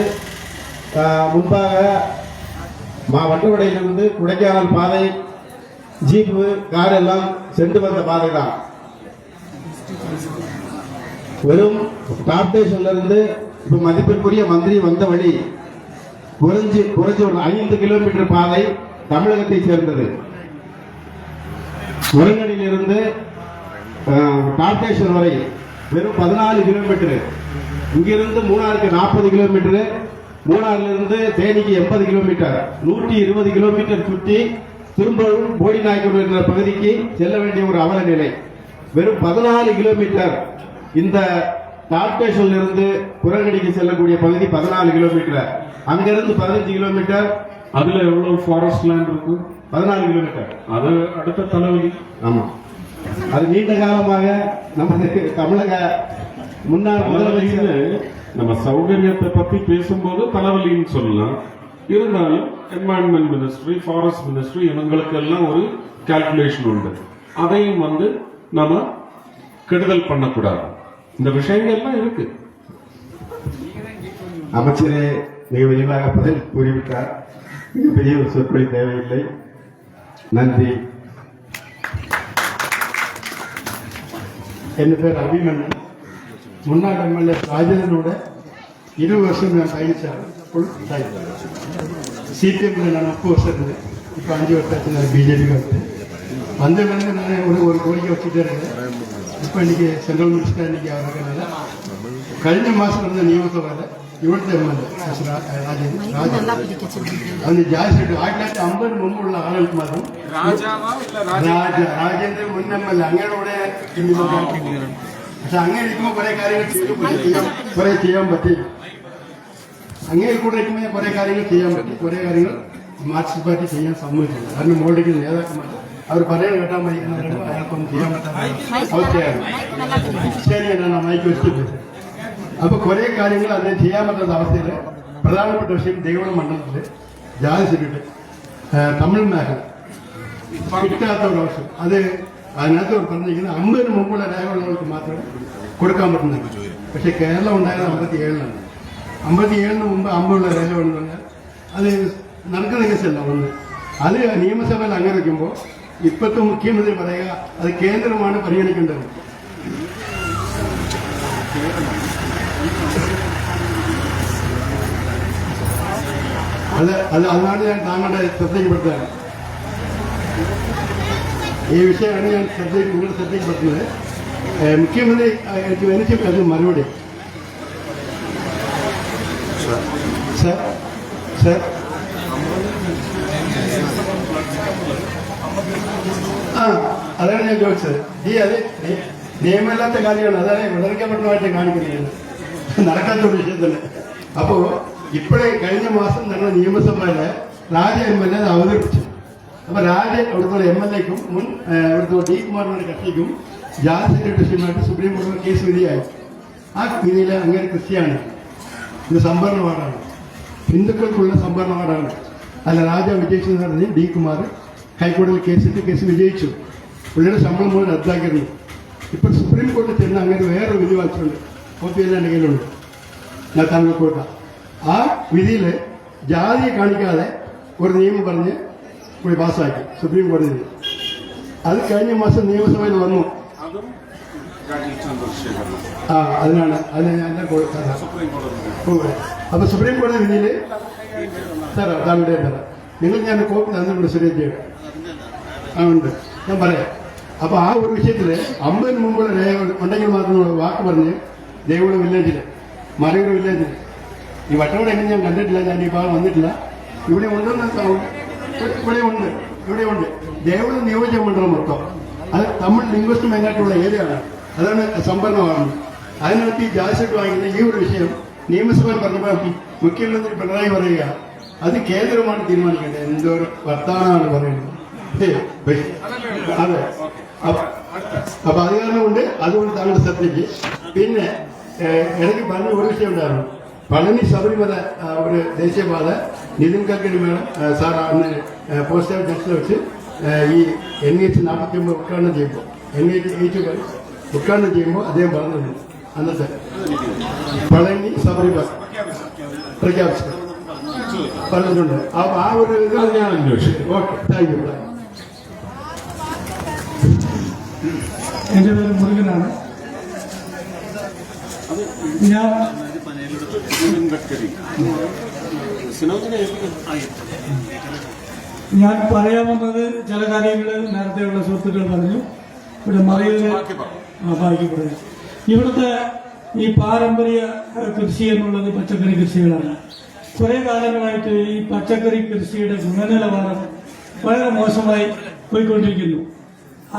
G: முன்பாக வட்டவடையிலிருந்து கொடைக்கானல் பாதை ஜீப்பு கார் எல்லாம் சென்று வந்த பாதை தான். வெறும் டாப் ஸ்டேஷன்ல இருந்து இப்ப மதிப்பிற்குரிய மந்திரி வந்த வழி குறைஞ்சு ஒரு 5 கிலோமீட்டர் பாதை தமிழகத்தை சேர்ந்தது. முருங்கனிலிருந்து டாப் ஸ்டேஷன் வரை வெறும் 14 கிலோமீட்டர். இங்கிருந்து மூணாருக்கு 40 கிலோமீட்டர், மூணாறிலிருந்து தேனிக்கு 80 கிலோமீட்டர், 120 கிலோமீட்டர் சுற்றி திரும்பவும் போடி நாயக்கனூர் என்ற பகுதிக்கு செல்ல வேண்டிய ஒரு அவல நிலை. வெறும் 14 கிலோமீட்டர். இந்த டாப் ஸ்டேஷன்ல இருந்து குரங்கடிக்கு செல்லக்கூடிய பகுதி 14 கிலோமீட்டர். அங்கிருந்து 15 கிலோமீட்டர்.
A: அதுல எவ்வளவு ஃபாரஸ்ட் லேண்ட் இருக்கு? 14 கிலோமீட்டர். அது அடுத்த தலைவலி.
G: ஆமா, அது நீண்ட காலமாக நமது தமிழக முன்னாள் முதலமைச்சர்
A: நம்ம சௌகரியத்தை பத்தி பேசும்போது தலைவலின்னு சொல்லலாம். இருந்தாலும் என்வாயன்மெண்ட் மினிஸ்ட்ரி, ஃபாரஸ்ட் மினிஸ்ட்ரி இவங்களுக்கு எல்லாம் ஒரு கால்குலேஷன் உண்டு. அதையும் வந்து நம்ம கெடுதல் பண்ணக்கூடாது. இந்த விஷயங்கள்லாம் இருக்கு.
G: அமைச்சரே மிக விரிவாக பதில் கூறிவிட்டார். மிகப்பெரிய ஒரு சொற்பொழி தேவையில்லை. நன்றி. என் பேர் அபிமன்யு. முன்னாள் எம்எல்ஏ ராஜேந்திரனோட 20 வருஷம் நான் பயணிச்சார். சிபிஎம்ல நான் 30 வருஷம் இருந்தேன்.
I: இப்போ 5 வருஷத்துல பிஜேபிக்கு வந்து ஒரு கோரிக்கை வச்சுட்டே இருக்கு. இப்போ இன்னைக்கு சென்ட்ரல் மினிஸ்டர் இன்னைக்கு அவருக்குனால കഴിഞ്ഞ മാസം നടന്ന നിയമസഭയിൽ ഇവിടുത്തെ എംഎൽഎ അതിന് ജാസ്തി 1950 മുമ്പുള്ള ആളുകൾക്ക് മാത്രം രാജേന്ദ്രൻ മുൻ എംഎൽഎ അങ്ങയുടെ കൂടെ പക്ഷെ അങ്ങനെ ഇരിക്കുമ്പോൾ കുറെ കാര്യങ്ങൾ കുറെ ചെയ്യാൻ പറ്റി. അങ്ങനെ കൂടെ ഇരിക്കുമ്പോൾ കുറെ കാര്യങ്ങൾ ചെയ്യാൻ പറ്റി. കുറെ കാര്യങ്ങൾ മാർക്സിസ്റ്റ് പാർട്ടി ചെയ്യാൻ സമ്മതിച്ചില്ല. കാരണം മോളിലേക്ക് നേതാക്കന്മാർ അവർ പറയുന്നത് കേട്ടാൽ മരിക്കുന്നവരും അയാൾക്കൊന്നും ചെയ്യാൻ പറ്റാത്ത അവസ്ഥയാണ്. ശരി, ഞാൻ മൈക്ക് വെച്ചിട്ട് അപ്പൊ കുറെ കാര്യങ്ങൾ അതിനെ ചെയ്യാൻ പറ്റാത്ത അവസ്ഥയിൽ പ്രധാനപ്പെട്ട വിഷയം ദേവള മണ്ഡലത്തില് ജാതി ശരിയിട്ട് തമിഴ് മേഖല കിട്ടാത്ത ഒരു ആവശ്യം. അത് അതിനകത്ത് പറഞ്ഞിരിക്കുന്നത് 50 മുമ്പുള്ള രേഖകളുള്ളവർക്ക് മാത്രമേ കൊടുക്കാൻ പറ്റുന്നുള്ളൂ. പക്ഷെ കേരളം ഉണ്ടായത് 57-ലാണ്. 57-ന് മുമ്പ് 50 രേഖകളെന്ന് പറഞ്ഞാൽ അത് നടക്കുന്ന കേസല്ല. ഒന്ന് അത് നിയമസഭയിൽ അങ്ങനെ വയ്ക്കുമ്പോൾ ഇപ്പോഴത്തെ മുഖ്യമന്ത്രി പറയുക അത് കേന്ദ്രമാണ് പരിഗണിക്കേണ്ടത്. അതാണ് ഞാൻ താങ്കളുടെ ശ്രദ്ധയ്ക്കപ്പെടുത്തുന്നത്. ഈ വിഷയമാണ് ഞാൻ നിങ്ങളുടെ ശ്രദ്ധയ്ക്കപ്പെടുത്തുന്നത്. മുഖ്യമന്ത്രി എനിക്ക് അത് മറുപടി സർ അതാണ് ഞാൻ ചോദിച്ചത്. അത് നിയമമില്ലാത്ത കാര്യമാണ്. അതാണ് വിളറിക്കപ്പെട്ടമായിട്ട് കാണിക്കുന്നത് നടക്കാത്ത ഒരു വിഷയത്തിന്. അപ്പോ ഇപ്പോഴേ കഴിഞ്ഞ മാസം നടന്ന നിയമസഭയിലെ രാജ എംഎൽഎ അത് അവതരിപ്പിച്ചു. അപ്പൊ രാജ അവിടുത്തെ എംഎൽഎക്കും മുൻ ഇവിടുത്തെ ഡി കുമാറിന്റെ കക്ഷിക്കും ജാതി സെക്രട്ടറിയുമായിട്ട് സുപ്രീം കോടതി കേസ് വിധിയായി. ആ വിധിയിലെ അങ്ങനെ ക്രിസ്ത്യാനി ഇത് സംഭരണ വാർഡാണ്, ഹിന്ദുക്കൾക്കുള്ള സംഭരണ വാർഡാണ്. അല്ല രാജ വിജയിച്ചെന്ന് പറഞ്ഞ് ഡി കുമാർ ഹൈക്കോടതിയിൽ കേസിട്ട് കേസ് വിജയിച്ചു. പുള്ളിയുടെ ശമ്പളം മുഴുവൻ റദ്ദാക്കിയിരുന്നു. ഇപ്പൊ സുപ്രീം കോടതി ചെന്ന് അങ്ങനെ വേറെ വിധി വായിച്ചുണ്ട്. കോപ്പി എല്ലാം എൻ്റെ കയ്യിലുണ്ട്, ഞാൻ താങ്കൾക്ക് കൊടുക്കാം. ആ വിധിയിൽ ജാതിയെ കാണിക്കാതെ ഒരു നിയമം പറഞ്ഞ് പുള്ളി പാസ്സാക്കി സുപ്രീം കോടതിയിൽ. അത് കഴിഞ്ഞ മാസം നിയമസഭയിൽ വന്നു. അതിനാണ് അതിന് ഞാൻ അപ്പൊ സുപ്രീം കോടതി വിധിയിൽ സാർ താങ്കളുടെ തരാം. നിങ്ങൾ ഞാൻ കോപ്പി തന്നിട്ടുണ്ട് സുരേഷ് ഉണ്ട്, ഞാൻ പറയാം. അപ്പൊ ആ ഒരു വിഷയത്തില് 50 മുമ്പുള്ള രേഖകൾ ഉണ്ടെങ്കിൽ മാത്രം വാക്ക് പറഞ്ഞ് ദേവുള വില്ലേജില് മലയൂർ വില്ലേജില് ഈ വട്ടവട എങ്ങനെ ഞാൻ കണ്ടിട്ടില്ല, ഞാൻ ഈ ഭാഗം വന്നിട്ടില്ല. ഇവിടെ ഉണ്ടെന്ന് ഇവിടെ ഉണ്ട് ദേവുള നിയോജക മണ്ഡലം മൊത്തം. അത് തമിഴ് ലിംഗ്വിസ്റ്റ് മെയിനായിട്ടുള്ള ഏരിയയാണ്. അതാണ് സംഭരണമാണ്. അതിനകത്ത് ഈ ജാസ്തി വാങ്ങിക്കുന്ന ഈ ഒരു വിഷയം നിയമസഭയിൽ പറഞ്ഞപ്പോൾ മുഖ്യമന്ത്രി പിണറായി പറയുക അത് കേന്ദ്രമാണ് തീരുമാനിക്കേണ്ടത്. എന്തോരം വർത്തമാനമാണ് പറയുന്നത്. അതെ, അപ്പൊ അത് കാരണം കൊണ്ട് അതുകൊണ്ട് താങ്കളുടെ ശ്രദ്ധയ്ക്ക്. പിന്നെ ഇടയ്ക്ക് പറഞ്ഞ ഒരു വിഷയം ഉണ്ടായിരുന്നു. പളനി ശബരിമല ഒരു ദേശീയപാത നിതിൻ ഗഡ്കരി മേഡം സാർ അന്ന് പോസ്റ്റ് ഓഫീസ് ജംഗ്ഷനിൽ വെച്ച് ഈ NH 49 ഉദ്ഘാടനം ചെയ്യുമ്പോൾ ഉദ്ഘാടനം ചെയ്യുമ്പോൾ അദ്ദേഹം പറഞ്ഞിരുന്നു അന്നത്തെ പളനി ശബരിമല പ്രഖ്യാപിച്ചത് പറഞ്ഞിട്ടുണ്ട്. അപ്പൊ ആ ഒരു ഞാൻ അന്വേഷിച്ചു. Okay, thank you.
B: എൻ്റെ പേര് മുരുകനാണ്. ഞാൻ പറയാമെന്നത് ചില കാര്യങ്ങൾ നേരത്തെയുള്ള സുഹൃത്തുക്കൾ പറഞ്ഞു. ഇവിടെ മറയൂര് ബാക്കി പറഞ്ഞു. ഇവിടുത്തെ ഈ പാരമ്പര്യ കൃഷി എന്നുള്ളത് പച്ചക്കറി കൃഷികളാണ്. കുറെ കാലങ്ങളായിട്ട് ഈ പച്ചക്കറി കൃഷിയുടെ ഗുണനിലവാരം വളരെ മോശമായി പോയിക്കൊണ്ടിരിക്കുന്നു.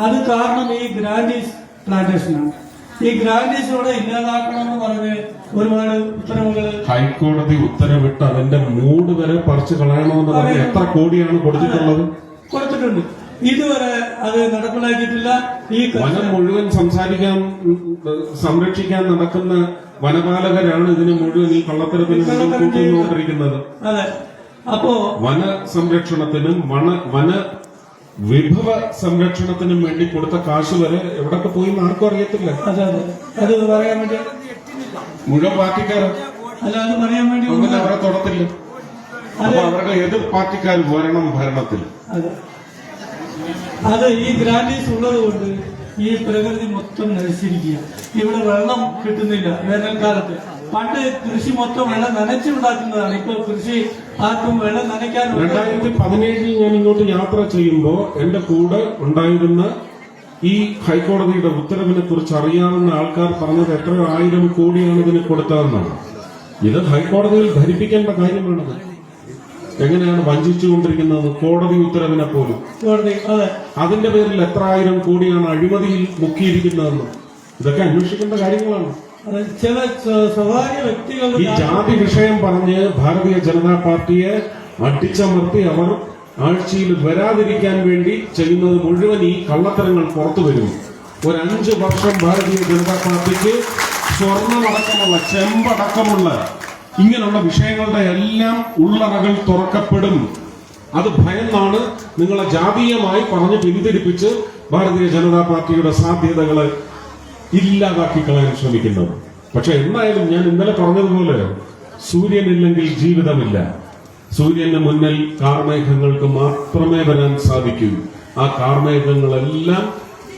B: അത് കാരണം ഈ ഗ്രാൻഡീസ് പ്ലാന്റേഷനാണ്. ഈ ഗ്രാൻഡീസിലൂടെ ഇല്ലാതാക്കണമെന്ന് പറഞ്ഞ് ഒരുപാട് ഉത്തരവുകൾ
A: ഹൈക്കോടതി ഉത്തരവിട്ട് അതിന്റെ മൂട് വരെ പറിച്ചു കളയണമെന്ന് പറഞ്ഞ് എത്ര കോടിയാണ് കൊടുത്തിട്ടുള്ളത്?
B: കൊടുത്തിട്ടുണ്ട്. ഇതുവരെ അത് നടപ്പിലാക്കിയിട്ടില്ല. ഈ
A: വനം മുഴുവൻ സംരക്ഷിക്കാൻ നടക്കുന്ന വനപാലകരാണ് ഇതിന് മുഴുവൻ ഈ കള്ളത്തരത്തിന് കൂട്ടുകൊണ്ടിരിക്കുന്നത്.
B: അതെ, അപ്പോ
A: വന സംരക്ഷണത്തിനും വന വിഭവ സംരക്ഷണത്തിനും വേണ്ടി കൊടുത്ത കാശ് വരെ എവിടൊക്കെ പോയി ആർക്കും അറിയത്തില്ല.
B: അതെ, അത് പറയാൻ വേണ്ടി
A: മുഴുവൻ പാർട്ടിക്കാരൻ
B: അല്ല, അത് പറയാൻ വേണ്ടി
A: അങ്ങനെ അവരെ തൊടത്തില്ല. അപ്പൊ അവരുടെ എതിർ പാർട്ടിക്കാർ വരണം ഭരണത്തിൽ.
B: അത് ഈ ഗ്രാൻഡീസ് ഉള്ളത് കൊണ്ട് ഈ പ്രകൃതി മൊത്തം നശിച്ചിരിക്കുക. ഇവിടെ വെള്ളം കിട്ടുന്നില്ല വേനൽക്കാലത്ത്.
J: പണ്ട് കൃഷി മൊത്തം വെള്ളം നനച്ചുണ്ടാക്കുന്നതാണ്. ഇപ്പൊ കൃഷി ആർക്കും വെള്ളം നനയ്ക്കാൻ
A: 2017 ഞാൻ ഇങ്ങോട്ട് യാത്ര ചെയ്യുമ്പോൾ എന്റെ കൂടെ ഉണ്ടായിരുന്ന ഈ ഹൈക്കോടതിയുടെ ഉത്തരവിനെ കുറിച്ച് അറിയാവുന്ന ആൾക്കാർ പറഞ്ഞത് എത്രയോ 1000 കോടിയാണ് ഇതിന് കൊടുത്തതെന്നാണ്. ഇത് ഹൈക്കോടതിയിൽ ധരിപ്പിക്കേണ്ട കാര്യമാണത്. എങ്ങനെയാണ് വഞ്ചിച്ചുകൊണ്ടിരിക്കുന്നത് കോടതി ഉത്തരവിനെ പോലും. അതിന്റെ പേരിൽ എത്ര 1000 കോടിയാണ് അഴിമതിയിൽ മുക്കിയിരിക്കുന്നതെന്ന് ഇതൊക്കെ അന്വേഷിക്കേണ്ട കാര്യങ്ങളാണ്.
J: ചില സ്വകാര്യ വ്യക്തികൾ
A: ഈ ജാതി വിഷയം പറഞ്ഞ് ഭാരതീയ ജനതാ പാർട്ടിയെ അടിച്ചമർത്തി അവർ ആഴ്ചയിൽ വരാതിരിക്കാൻ വേണ്ടി ചെയ്യുന്നത് മുഴുവൻ ഈ കള്ളത്തരങ്ങൾ പുറത്തു വരും. ഒരു 5 വർഷം ഭാരതീയ ജനതാ പാർട്ടിക്ക് സ്വർണ്ണമടക്കമുള്ള ചെമ്പടക്കമുള്ള ഇങ്ങനെയുള്ള വിഷയങ്ങളുടെ എല്ലാം ഉള്ളറകൾ തുറക്കപ്പെടും. അത് ഭയന്നാണ് നിങ്ങളെ ജാതീയമായി പറഞ്ഞ് പിന്തിരിപ്പിച്ച് ഭാരതീയ ജനതാ പാർട്ടിയുടെ സാധ്യതകളെ ഇല്ലാതാക്കി കളയാൻ ശ്രമിക്കുന്നത്. പക്ഷെ എന്തായാലും ഞാൻ ഇന്നലെ പറഞ്ഞതുപോലെ സൂര്യനില്ലെങ്കിൽ ജീവിതമില്ല. സൂര്യന് മുന്നിൽ കാർമേഘങ്ങൾക്ക് മാത്രമേ വരാൻ സാധിക്കൂ. ആ കാർമേഘങ്ങളെല്ലാം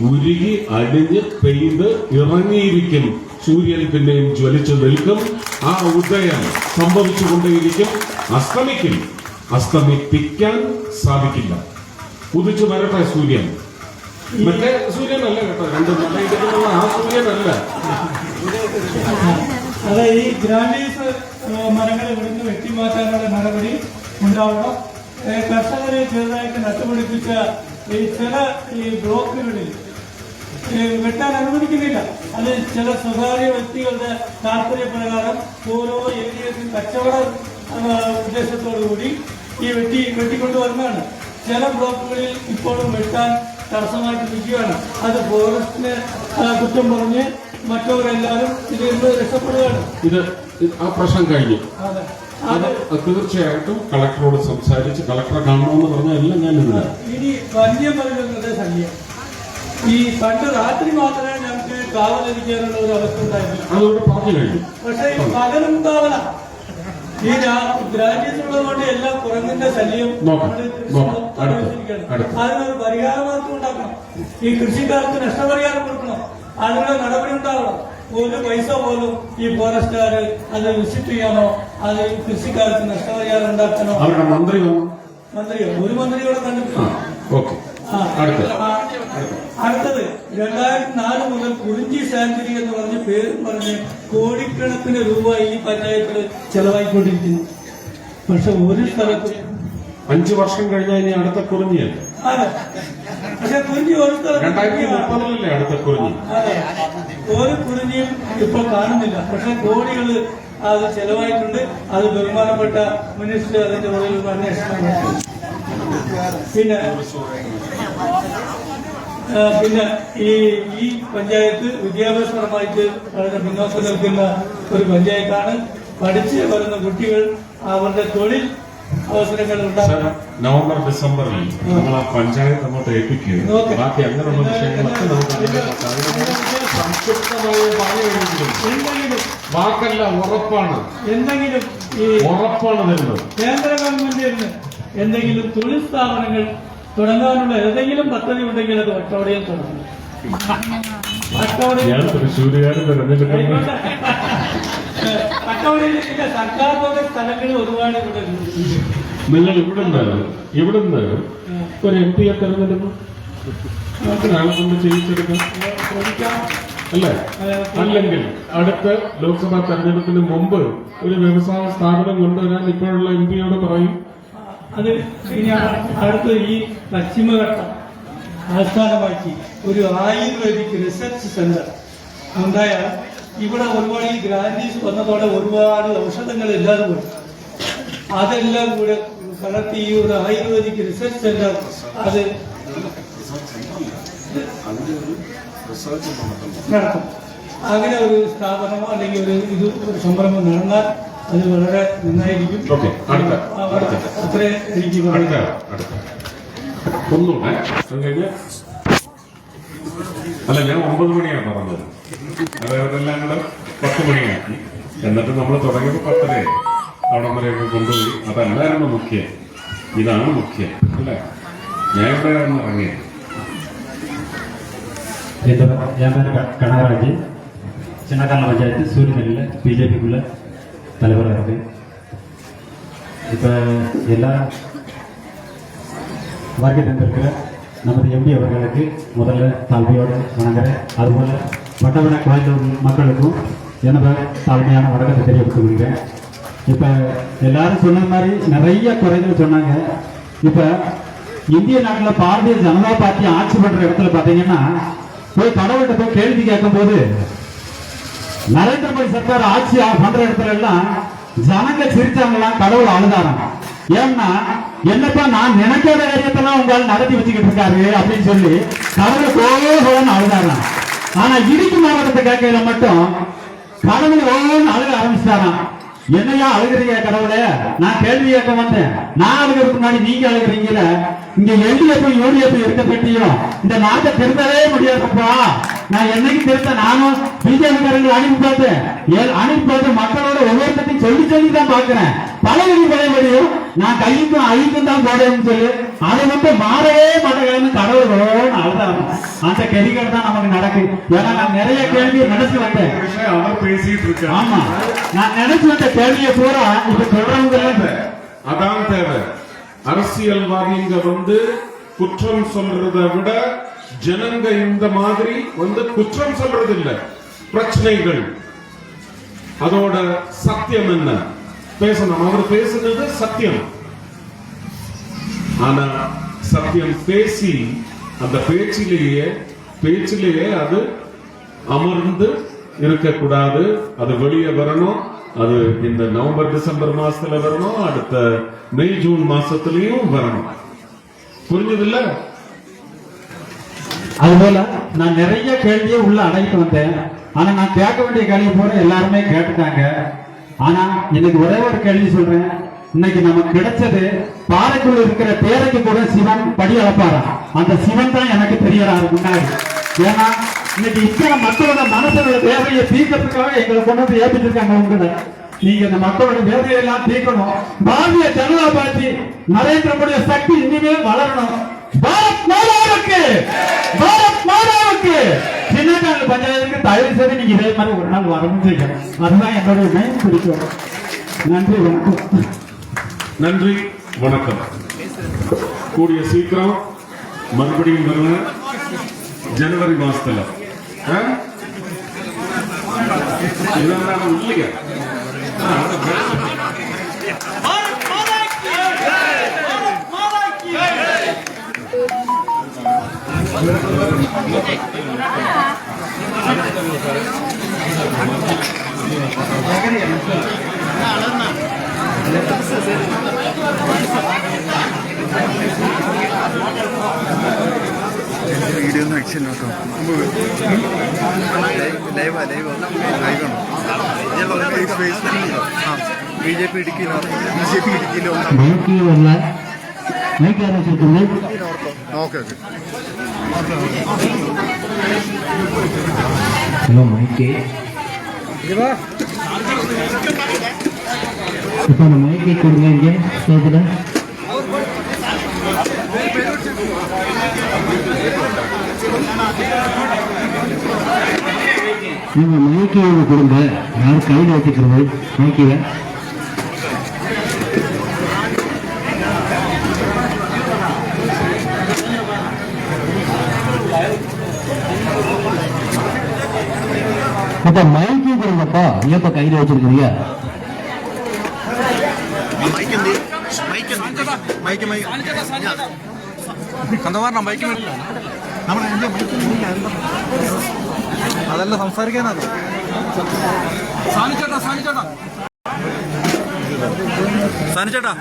A: ഉരുകി അടിഞ്ഞ് പെയ്ത് ഇറങ്ങിയിരിക്കും. സൂര്യൻ പിന്നെയും ജ്വലിച്ചു നിൽക്കും. ആ ഉദയം സംഭവിച്ചുകൊണ്ടേയിരിക്കും. അസ്തമിക്കും. അസ്തമിപ്പിക്കാൻ സാധിക്കില്ല. ഉദിച്ചു വരട്ടെ സൂര്യൻ. മറ്റേ സൂര്യനല്ല കേട്ടോ, 2 മലയിടുന്നുള്ള ആ സൂര്യനല്ല.
J: അതെ, ഈ ഗ്രാൻഡീസ് മരങ്ങൾ ഇവിടുന്ന് വെട്ടിമാറ്റാനുള്ള നടപടി ഉണ്ടാവണം. കർഷകരെ ചെറുതായിട്ട് നട്ടുപിടിപ്പിച്ച ചില ബ്ലോക്കുകളിൽ വെട്ടാൻ അനുവദിക്കുന്നില്ല. അത് ചില സ്വകാര്യ വ്യക്തികളുടെ താല്പര്യപ്രകാരം ഓരോ ഏരിയക്കും കച്ചവട ഉദ്ദേശത്തോടുകൂടി ഈ വെട്ടിക്കൊണ്ടുവരുന്നതാണ്. ചില ബ്ലോക്കുകളിൽ ഇപ്പോഴും വെട്ടാൻ തടസ്സമായിട്ട് നിൽക്കുകയാണ്. അത് ഫോറസ്റ്റിനെ കുറ്റം പറഞ്ഞ് മറ്റവരെല്ലാവരും ഇതിൽ നിന്ന് രക്ഷപ്പെടുകയാണ്.
A: ഇത് ആ പ്രശ്നം കഴിഞ്ഞു. അത് തീർച്ചയായിട്ടും കളക്ടറോട് സംസാരിച്ച് കളക്ടറെ കാണണമെന്ന് പറഞ്ഞാൽ എല്ലാം ഞാൻ ഇല്ല.
J: ഇനി വന്യമൃഗങ്ങളുടെ സംഖ്യ ഈ പണ്ട് രാത്രി മാത്രമേ ഞങ്ങൾക്ക് കാവലിരിക്കാനുള്ള ഒരു അവസ്ഥ ഉണ്ടായിരുന്നു.
A: അതോടെ പറഞ്ഞു കഴിഞ്ഞു.
J: പക്ഷേ പകലും കാവല ഈ ഗ്രാൻഡീസുള്ളതുകൊണ്ട് എല്ലാം കുരങ്ങിന്റെ ശല്യം അതിനൊരു പരിഹാരമാർഗം ഉണ്ടാക്കണം. ഈ കൃഷിക്കാർക്ക് നഷ്ടപരിഹാരം കൊടുക്കണം. അതിനുള്ള നടപടി ഉണ്ടാവണം. ഒരു പൈസ പോലും ഈ ഫോറസ്റ്റുകാർ അത് വിസിറ്റ് ചെയ്യാനോ അത് കൃഷിക്കാർക്ക് നഷ്ടപരിഹാരം ഉണ്ടാക്കാനോ
A: അവരുടെ മന്ത്രിയോ
J: ഒരു മന്ത്രിയോടെ കണ്ടിട്ടില്ല. അടുത്തത് 2004 മുതൽ കുറിഞ്ചി സാഞ്ചുറി എന്ന് പറഞ്ഞ് പേരും പറഞ്ഞ് കോടിക്കണക്കിന് രൂപ ഈ പഞ്ചായത്തിൽ ചെലവായിക്കൊണ്ടിരിക്കുന്നു. പക്ഷെ ഒരു സ്ഥലത്ത്
A: 5 വർഷം കഴിഞ്ഞാൽ ഇനി അടുത്ത കുറിഞ്ഞിയല്ല.
J: അതെ, പക്ഷെ കുറിഞ്ഞി ഒരു സ്ഥലത്ത്
A: 2030 അടുത്ത കുറിഞ്ഞി.
J: അതെ, ഒരു കുറിഞ്ഞിയും ഇപ്പോൾ കാണുന്നില്ല. പക്ഷെ കോടികൾ അത് ചെലവായിട്ടുണ്ട്. അത് ബഹുമാനപ്പെട്ട മിനിസ്റ്റർ അതിന്റെ മുകളിൽ അന്വേഷണം നടത്തി. പിന്നെ ഈ പഞ്ചായത്ത് വിദ്യാഭ്യാസപരമായിട്ട് വളരെ മുന്നോക്കം നിൽക്കുന്ന ഒരു പഞ്ചായത്താണ്. പഠിച്ച് വരുന്ന കുട്ടികൾ അവരുടെ തൊഴിൽ അവസരങ്ങൾ ഉണ്ടാകും.
A: നവംബർ ഡിസംബറിൽ നമ്മൾ ആ പഞ്ചായത്ത് അങ്ങോട്ട് ഏൽപ്പിക്കുക. ബാക്കി അങ്ങനെയുള്ള വിഷയങ്ങളൊക്കെ നമുക്ക് സംക്ഷിപ്തമായി എന്തെങ്കിലും വാക്കല്ല, ഉറപ്പാണ്.
J: എന്തെങ്കിലും ഈ
A: ഉറപ്പാണ് തരുന്നത്.
J: കേന്ദ്ര ഗവൺമെന്റിന് എന്തെങ്കിലും തൊഴിൽ സ്ഥാപനങ്ങൾ തുടങ്ങാനുള്ള ഏതെങ്കിലും പദ്ധതി ഉണ്ടെങ്കിൽ അത് വട്ടവടയിൽ തുടങ്ങും.
A: ഞാൻ തൃശ്ശൂരുകാരൻ തെരഞ്ഞെടുക്കുന്ന
J: വട്ടവടയിൽ സർക്കാരിന്റെ സ്ഥലങ്ങൾ ഒരുപാട് ഇവിടെ.
A: നിങ്ങൾ ഇവിടുന്ന് ഒരു MP തെരഞ്ഞെടുക്കും. ആളെ കൊണ്ട് ചെയ്യിച്ചെടുക്കാം അല്ലേ? അല്ലെങ്കിൽ അടുത്ത ലോക്സഭാ തെരഞ്ഞെടുപ്പിന് മുമ്പ് ഒരു വ്യവസായ സ്ഥാപനം കൊണ്ടുവരാൻ ഇപ്പോഴുള്ള MP പറയും.
J: അത് ഇനി അടുത്ത് ഈ പശ്ചിമഘട്ടം ആസ്ഥാനമാക്കി ഒരു ആയുർവേദിക് റിസർച്ച് സെന്റർ ഉണ്ടായാൽ ഇവിടെ ഒരുപാട് ഈ ഗ്രാൻഡീസ് വന്നതോടെ ഒരുപാട് ഔഷധങ്ങൾ ഇല്ലാതെ പോയി. അതെല്ലാം കൂടെ കലർത്തി ഈ ഒരു ആയുർവേദിക് റിസർച്ച് സെന്റർ അത് നടത്തും. അങ്ങനെ ഒരു സ്ഥാപനമോ അല്ലെങ്കിൽ ഒരു സംരംഭം നടന്നാൽ അത് വളരെ നന്നായിരിക്കും. അത്രേ എനിക്ക്
A: ഒന്നുകൂടെ അല്ല, ഞാൻ 9 മണിയാണ് പറഞ്ഞത്. അതെല്ലാം കൂടെ 10 മണിയാക്കി. എന്നിട്ട് നമ്മൾ തുടങ്ങിയപ്പോൾ 10 അവിടം വരെയൊക്കെ കൊണ്ടുപോയി. അതല്ലായിരുന്നു മുഖ്യം. ഇതാണ് മുഖ്യം അല്ലേ? ഞാൻ ഇവിടെയായിരുന്നു ഇറങ്ങിയത്.
K: ഞാൻ കണവരാജി
B: சின்னக்கான பஞ்சாயத்து சூரியநெல்லியில் பிஜேபிக்குள்ள தலைவராக இருக்கு. இப்போ எல்லா வாக்கியம் தந்திருக்கிற நமது எம்பி அவர்களுக்கு முதல்ல தாழ்மையோடு வணங்குறேன். அதுபோல் வட்டவன கோயில் மக்களுக்கும் எனது தாழ்மையான வணக்கத்தை தெரியப்படுத்திக் கொள்கிறேன். இப்போ எல்லாரும் சொன்ன மாதிரி நிறைய குறைகள் சொன்னாங்க. இப்போ இந்திய நாட்டில் பாரதிய ஜனதா பார்ட்டி ஆட்சி பண்ற இடத்துல பார்த்தீங்கன்னா போய் கடவுள்கிட்ட போய் கேள்வி கேட்கும் போது நரேந்திர மோடி சர்க்கார் ஆட்சி பண்ற இடத்துல எல்லாம் ஜனங்க சிரிச்சாங்களாம், கடவுள் அழுதாராம். ஏன்னா என்னப்பா நான் நினைக்காத காரியத்தெல்லாம் உங்களால் நடத்தி வச்சுக்கிட்டு இருக்காரு அப்படின்னு சொல்லி கடவுள் கோன்னு அழுதாராம். ஆனா இடுக்கி மாவட்டத்தை கேட்கல மட்டும் கடவுள் ஓன்னு அழுக ஆரம்பிச்சிட்டாராம். என்னையா அழுகிறீங்க கடவுளே, நான் கேள்வி கேட்க வந்தேன், நான் அழுகிறதுக்கு முன்னாடி நீங்க அழுகிறீங்கள, இங்க எல்டிஎஃப் யூடிஎஃப் இருக்க பற்றியும் இந்த நாட்டை திருத்தவே முடியாதுப்பா. நான் என்னைக்கு திருத்த நானும் பிஜேபிக்காரங்களை அனுப்பி பார்த்து மக்களோட ஒவ்வொருத்தையும் சொல்லி தான் பாக்குறேன். பழைய பழையபடியும் நான் கைக்கும் அழிக்கும் தான் போடுன்னு சொல்லி அதை மட்டும் மாறவே மாட்டேன்னு கடவுள் அழுதாங்க. அந்த கெதிகள் தான் நமக்கு நடக்கு. ஏன்னா நான் நிறைய கேள்வியை நினைச்சு வந்தேன்.
A: அவர் பேசிட்டு இருக்காரு.
B: ஆமா, நான் நினைச்சு வந்த கேள்வியை பூரா இப்ப சொல்றவங்க
A: அதான் தேவை. அரசியல்வாதிங்க குற்றம் சொல்றதை விட ஜனங்க இந்த மாதிரி குற்றம் சொல்றது இல்ல, பிரச்சனைகள் அதோட சத்தியம் என்ன பேசணும். அவர் பேசுனது சத்தியம். ஆனா சத்தியம் பேசி அந்த பேச்சிலேயே அது அமர்ந்து இருக்கக்கூடாது. அது வெளியே வரணும். அது இந்த நவம்பர் டிசம்பர் மாசத்துல வரணும், அடுத்த மே ஜூன் மாசத்திலையும் வரணும். புரிஞ்சதில்ல?
B: அதுபோல நான் நிறைய கேள்வியை உள்ள அடையிட்டு வந்தேன். ஆனா நான் கேட்க வேண்டிய கேள்வி போற எல்லாருமே கேட்டுட்டாங்க. ஆனா இன்னைக்கு ஒரே ஒரு கேள்வி சொல்றேன். இன்னைக்கு நமக்கு கிடைச்சது பாறைக்குள்ள இருக்கிற பேரைக்கு கூட சிவன் படி அளப்பாரா. அந்த சிவன் தான் எனக்கு தெரியறாரு முன்னாடி. ஏன்னா இன்னைக்கு இத்தனை மக்களோட மனசோட தேவையை தீர்க்கறதுக்காக எங்களை கொண்டு வந்து ஏற்றிட்டு இருக்காங்க. உங்களை நீங்க இந்த மக்களோட வேதையெல்லாம் தீர்க்கணும். பாரதிய ஜனதா பார்ட்டி நரேந்திர மோடி சக்தி இனிமேல் வளரணும். பாரத் மாதாவுக்கு சின்னக்கான பஞ்சாயத்துக்கு தயவு செய்து நீங்க இதே மாதிரி ஒரு நாள் வரணும் செய்யணும். அதுதான் என்னோட மெயின் பிடிக்கும். நன்றி, வணக்கம்.
A: நன்றி, வணக்கம். கூடிய சீக்கிரம் மறுபடியும் வருங்க ஜனவரி மாசத்துல. இதெல்லாம் இல்லையா?
K: വീഡിയോ ഒന്നും ആക്ഷൻ കേട്ടോ. ബിജെപി ഇടുക്കിയിലോ ഓക്കെ.
B: ஹலோ மைக்கே, இப்போ அந்த மைக்கை கொடுங்க இங்கே ஸ்டேஜில். நீங்கள் மைக்கை கொடுங்க, யாரும் கையில் வச்சுக்கிறது மைக்கில். அப்ப மைக்கு கொடுங்கப்பா, ஏப்ப கையில வச்சிருக்கீங்க?
K: അതല്ല സംസാരിക്കാനത്. സാനിച്ചേട്ടാ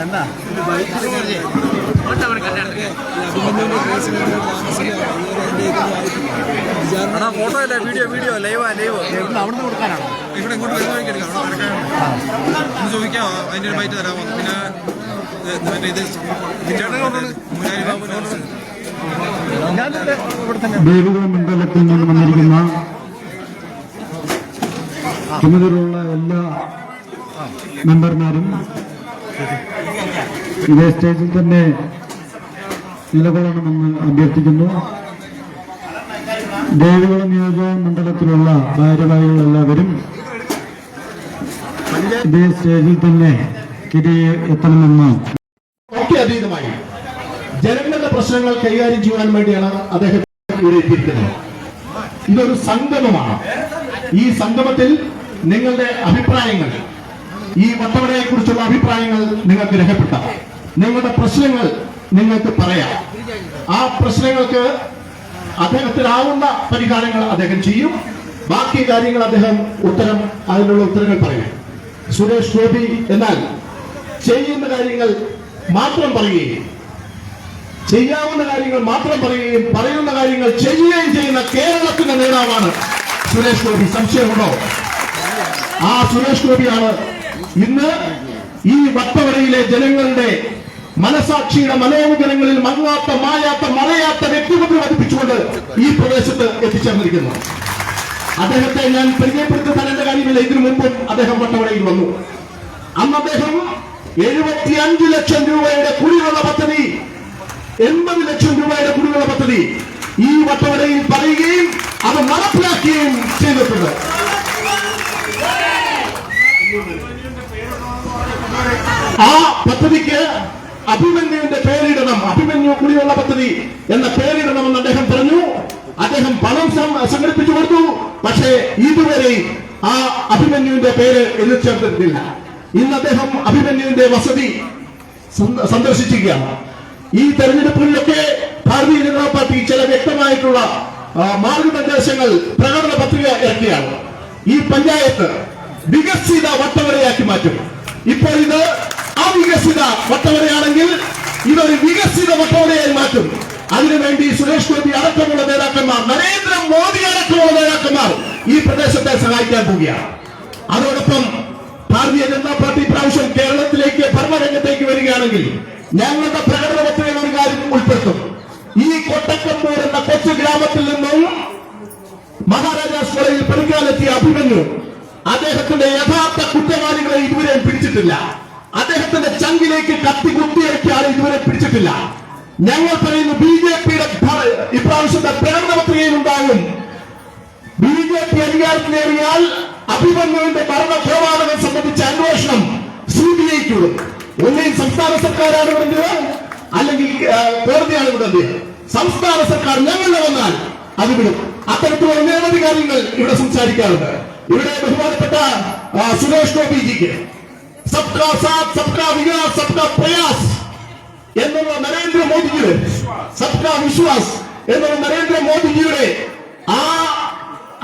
K: എന്താ ഫോട്ടോ അല്ല, വീഡിയോ ലൈവ് അവിടെ കൊടുക്കാനാണോ? ഇവിടെ ഇങ്ങോട്ട് വരുന്ന ചോദിക്കാം, അതിന്റെ ഒരു ബൈറ്റ് തരാമോ? പിന്നെ
B: ദേവിക മണ്ഡലത്തിൽ നിന്ന് വന്നിരിക്കുന്ന ചുമതലയുള്ള എല്ലാ മെമ്പർമാരും ഇതേ സ്റ്റേജിൽ തന്നെ നിലകൊള്ളണമെന്ന് അഭ്യർത്ഥിക്കുന്നു. ദേവികുളം നിയോജക മണ്ഡലത്തിലുള്ള ഭാരവാഹികൾ എല്ലാവരും ഇതേ സ്റ്റേജിൽ തന്നെ എത്തണമെന്ന്
D: ഒക്കെ അതീതമായി ജനങ്ങളുടെ പ്രശ്നങ്ങൾ കൈകാര്യം ചെയ്യാൻ വേണ്ടിയാണ് അദ്ദേഹം ഇവിടെ എത്തിയിരിക്കുന്നത്. ഇതൊരു സംഗമമാണ്. ഈ സംഗമത്തിൽ നിങ്ങളുടെ അഭിപ്രായങ്ങൾ, ഈ വട്ടവടയെ കുറിച്ചുള്ള അഭിപ്രായങ്ങൾ നിങ്ങൾക്ക് രേഖപ്പെടുത്താം. നിങ്ങളുടെ പ്രശ്നങ്ങൾ നിങ്ങൾക്ക് പറയാം. ആ പ്രശ്നങ്ങൾക്ക് അദ്ദേഹത്തിനാവുന്ന പരിഹാരങ്ങൾ അദ്ദേഹം ചെയ്യും. ബാക്കി കാര്യങ്ങൾ അദ്ദേഹം അതിനുള്ള ഉത്തരങ്ങൾ പറയും. സുരേഷ് ഗോപി എന്നാൽ ചെയ്യുന്ന കാര്യങ്ങൾ മാത്രം പറയുകയും ചെയ്യാവുന്ന കാര്യങ്ങൾ മാത്രം പറയുകയും പറയുന്ന കാര്യങ്ങൾ ചെയ്യുകയും ചെയ്യുന്ന കേരളത്തിന്റെ നേതാവാണ് സുരേഷ് ഗോപി. സംശയമുണ്ടോ? ആ സുരേഷ് ഗോപിയാണ് ഇന്ന് ഈ വട്ടവടയിലെ ജനങ്ങളുടെ മനസാക്ഷിയുടെ മനോമുഖരങ്ങളിൽ മങ്ങാത്ത മായാത്ത മറയാത്ത വ്യക്തിമുദ്ര പതിപ്പിച്ചുകൊണ്ട് ഈ പ്രദേശത്ത് എത്തിച്ചേർന്നിരിക്കുന്നു. അദ്ദേഹത്തെ ഞാൻ പരിചയപ്പെടുത്തി തരേണ്ട കാര്യമില്ല. ഇതിനു മുമ്പും അദ്ദേഹം വട്ടവടയിൽ വന്നു. അന്ന് അദ്ദേഹം 75 ലക്ഷം രൂപയുടെ കുടിവെള്ള പദ്ധതി, 80 ലക്ഷം രൂപയുടെ കുടിവെള്ള പദ്ധതി ഈ വട്ടവടയിൽ പറയുകയും അത് നടപ്പിലാക്കുകയും ചെയ്തിട്ടുണ്ട്. ആ പദ്ധതിക്ക് അഭിമന്യുവിന്റെ പേരിടണം, അഭിമന്യു കുടിവെള്ള പദ്ധതി എന്ന പേരിടണമെന്ന് അദ്ദേഹം പറഞ്ഞു. അദ്ദേഹം പണം സംഘടിപ്പിച്ചു കൊടുത്തു. പക്ഷേ ഇതുവരെ ആ അഭിമന്യുവിന്റെ പേര് എഴുതി ചേർത്തിട്ടില്ല. ഇന്ന് അദ്ദേഹം അഭിമന്യുവിന്റെ വസതി സന്ദർശിച്ചിരിക്കുകയാണ്. ഈ തെരഞ്ഞെടുപ്പുകളിലൊക്കെ ഭാരതീയ ജനതാ പാർട്ടി ചില വ്യക്തമായിട്ടുള്ള മാർഗനിർദ്ദേശങ്ങൾ, പ്രകടന പത്രിക ഇറക്കിയാണ്. ഈ പഞ്ചായത്ത് വികസിത വട്ടവടയാക്കി മാറ്റും. ഇപ്പോൾ ഇത് അവികസിത വട്ടവടയാണെങ്കിൽ ഇതൊരു വികസിത വട്ടവടയായി മാറ്റും. അതിനുവേണ്ടി സുരേഷ് ഗോപി അടക്കമുള്ള നേതാക്കന്മാർ, നരേന്ദ്രമോദി അടക്കമുള്ള നേതാക്കന്മാർ ഈ പ്രദേശത്തെ സഹായിക്കാൻ പോവുകയാണ്. അതോടൊപ്പം ഭാരതീയ ജനതാ പാർട്ടി പ്രാവശ്യം കേരളത്തിലേക്ക് ഭരണരംഗത്തേക്ക് വരികയാണെങ്കിൽ ഞങ്ങളുടെ പ്രകടന പത്രികയിൽ ഒരു കാര്യം ഉൾപ്പെടുത്തും. ഈ കൊട്ടക്കമ്പൂർ എന്ന കൊച്ചു ഗ്രാമത്തിൽ നിന്നും മഹാരാജാസ് കോളേജിൽ പഠിക്കാനെത്തിയ അഭിമന്യു, അദ്ദേഹത്തിന്റെ യഥാർത്ഥ കുറ്റവാളികളെ ഇതുവരെ പിടിച്ചിട്ടില്ല. അദ്ദേഹത്തിന്റെ ചങ്കിലേക്ക് കത്തി കുത്തിയിറക്കിയ ആളെ ഇതുവരെ പിടിച്ചിട്ടില്ല. ഞങ്ങൾ പറയുന്നു ബിജെപിയുടെ ഇപ്രാവശ്യത്തെ പ്രകടന പത്രികയിൽ ഉണ്ടാകും. ബിജെപി അധികാരത്തിലേറിയാൽ അഭിമന്യുവിന്റെ ഭരണ കൊലപാതകം സംബന്ധിച്ച അന്വേഷണം സിബിഐക്ക് വിടും. ഒന്നേ സംസ്ഥാന സർക്കാരാണ് വിടുന്നത്, അല്ലെങ്കിൽ കോടതിയാണ് വിടുന്നത്. സംസ്ഥാന സർക്കാർ ഞങ്ങളുടെ വന്നാൽ അത് വിടും. അത്തരത്തിലുള്ള നിരവധി കാര്യങ്ങൾ ഇവിടെ സംസാരിക്കാറുണ്ട്. ഇവിടെ ബഹുമാനപ്പെട്ട സുരേഷ് ഗോപിജിക്ക് സബ്കാ സാത്ത് സബ്കാ വികാസ് സബ്കാ പ്രയാസ് എന്നുള്ള നരേന്ദ്രമോദിജിയുടെ, സബ്കാ വിശ്വാസ് എന്നുള്ള നരേന്ദ്രമോദിജിയുടെ ആ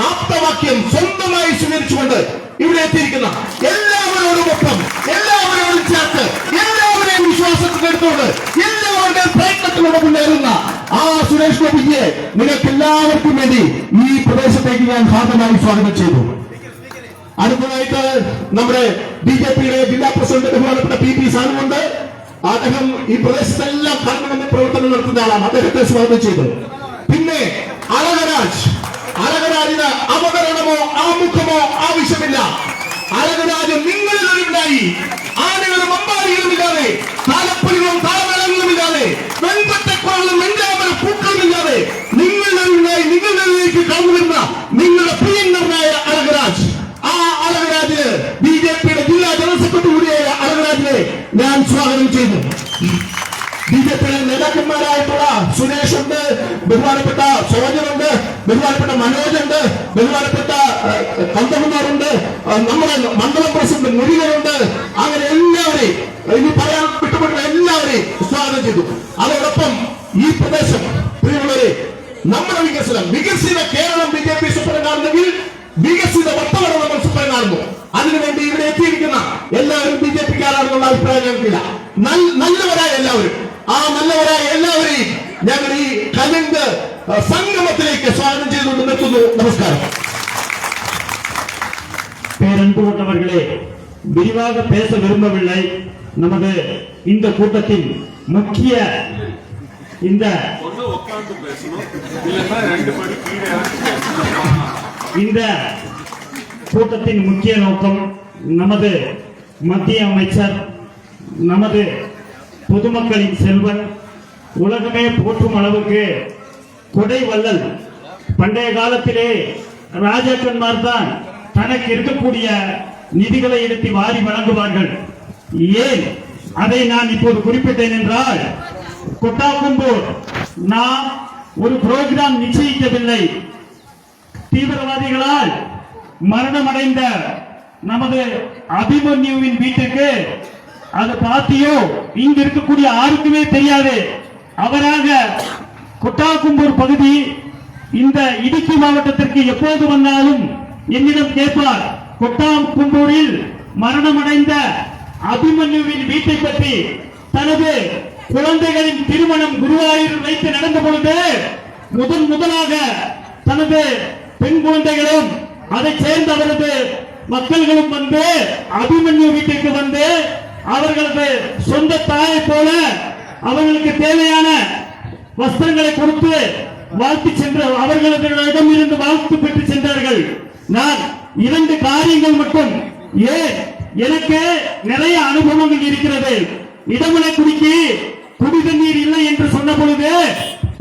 D: ആപ്തവാക്യം സ്വന്തമായി സ്വീകരിച്ചുകൊണ്ട് ഇവിടെ എത്തിയിരിക്കുന്ന എല്ലാവരോടുമൊപ്പം, എല്ലാവരോടും ചേർത്ത്, എല്ലാവരെയും വിശ്വാസത്തിൽ എടുത്തുകൊണ്ട് എല്ലാവരുടെയും പ്രയത്നത്തിലൂടെ മുന്നേറുന്ന ആ സുരേഷ് ഗോപിയെ നിങ്ങൾക്ക് എല്ലാവർക്കും വേണ്ടി ഈ പ്രദേശത്തേക്ക് ഞാൻ ഹാർദമായി സ്വാഗതം ചെയ്തു. അടുത്തതായിട്ട് നമ്മുടെ ബിജെപിയുടെ ജില്ലാ പ്രസിഡന്റ് ബഹുമാനപ്പെട്ട പി സാനുണ്ട്. അദ്ദേഹം ഈ പ്രദേശത്തെല്ലാം ഭരണ പ്രവർത്തനം നടത്തുന്ന ആളാണ്. അദ്ദേഹത്തെ സ്വാഗതം ചെയ്തു. പിന്നെ അഴകരാജിന് അവതരണമോ ആമുഖമോ ആവശ്യമില്ല. അഴകരാജ് നിങ്ങളിൽ ഒരുവിനായി ആനകളും അമ്പാടികളും ഇല്ലാതെ, താലപ്പൊലികളും താളമേളങ്ങളുമില്ലാതെ, വെൺപറ്റക്കുറകളും വെഞ്ചാമര പൂക്കളുമില്ലാതെ നിങ്ങളുടെ ഒരുവിനായി നിങ്ങളിലേക്ക് കടന്നു വരുന്ന നിങ്ങളുടെ പ്രിയങ്കരനായ അഴകരാജ്, ആ അഴകരാജിന് ബിജെപിയുടെ ജില്ലാ ജനറൽ സെക്രട്ടറി കൂടിയായ അഴകരാജിനെ ഞാൻ സ്വാഗതം ചെയ്തു. ബിജെപിയുടെ നേതാക്കന്മാരായിട്ടുള്ള സുരേഷ് ഉണ്ട്, ബഹുമാനപ്പെട്ട സോജനുണ്ട്, ബഹുമാനപ്പെട്ട മനോജുണ്ട്, ബഹുമാനപ്പെട്ട കന്തകുമാറുണ്ട്, നമ്മുടെ മണ്ഡലം പ്രസിഡന്റ് മുരുകനുണ്ട്. അങ്ങനെ എല്ലാവരെയും, ഇനി പറയാൻ വിട്ടുപോയിട്ടുള്ള എല്ലാവരെയും സ്വാഗതം ചെയ്തു. അതോടൊപ്പം ഈ പ്രദേശം പ്രിയമുള്ളവരെ, നമ്മുടെ വികസിത കേരളം ബിജെപി സ്വപ്നം കാണുന്നെങ്കിൽ വികസിത വട്ടവട നമ്മൾ സ്വപ്നം കാണുന്നു. അതിനുവേണ്ടി ഇവിടെ എത്തിയിരിക്കുന്ന എല്ലാവരും ബിജെപിക്കാരാണെന്നുള്ള അഭിപ്രായം ഞങ്ങൾക്കില്ല. നല്ലവരായ എല്ലാവരും, ആ നല്ലവരായ എല്ലാവരെയും ഞങ്ങൾ ഈ കലിംഗ് സംഗമത്തിലേക്ക് സ്വാഗതം ചെയ്തുകൊണ്ട് നിർത്തുന്നു. നമസ്കാരം.
B: பேரன்புள்ளவர்களே, விரிவாக பேச விரும்பவில்லை. நமது இந்த கூட்டத்தின் முக்கிய இந்த கூட்டத்தின் முக்கிய நோக்கம் நமது மத்திய அமைச்சர், நமது பொதுமக்களின் செல்வன்,
L: உலகமே போற்றும் அளவுக்கு கொடை வள்ளல். பண்டைய காலத்திலே ராஜாக்கன்மார் தான் தனக்கு இருக்கக்கூடிய நிதிகளை எடுத்து வாரி வழங்குவார்கள். ஏன் அதை நான் இப்போது குறிப்பிட்டேன் என்றால், கொட்டாக்கும்பூர் நாம் ஒரு புரோகிராம் நிச்சயிக்கவில்லை. தீவிரவாதிகளால் மரணமடைந்த நமது அபிமன்யுவின் வீட்டுக்கு அது பாத்தியோ இங்க இருக்கக்கூடிய யாருக்குமே தெரியாது. அவராக கொட்டாக்கும்பூர் பகுதி இந்த இடுக்கி மாவட்டத்திற்கு எப்போது வந்தாலும் என்னிடம் கேட்பார், கொட்டாக்கும்பூரில் மரணமடைந்த அபிமன்யுவின் வீட்டை பற்றி. தனது குழந்தைகளின் திருமணம் குருவாயூர் வைத்து நடந்த பொழுது முதலாக தனது பெண் குழந்தைகளும் அதை சேர்ந்த அவரது மக்கள்களும் வந்து அபிமன்யு வீட்டிற்கு வந்து அவர்களது சொந்த தாயை போல அவர்களுக்கு தேவையான வஸ்திரங்களை கொடுத்து வாழ்த்து சென்று அவர்களிடம் இருந்து வாழ்த்து பெற்று சென்றார்கள். நான் 2 காரியங்கள் மட்டும், எனக்கு நிறைய அனுபவங்கள் இருக்கிறது. இடமலை குடிக்கு குடி தண்ணீர் இல்லை என்று சொன்ன பொழுது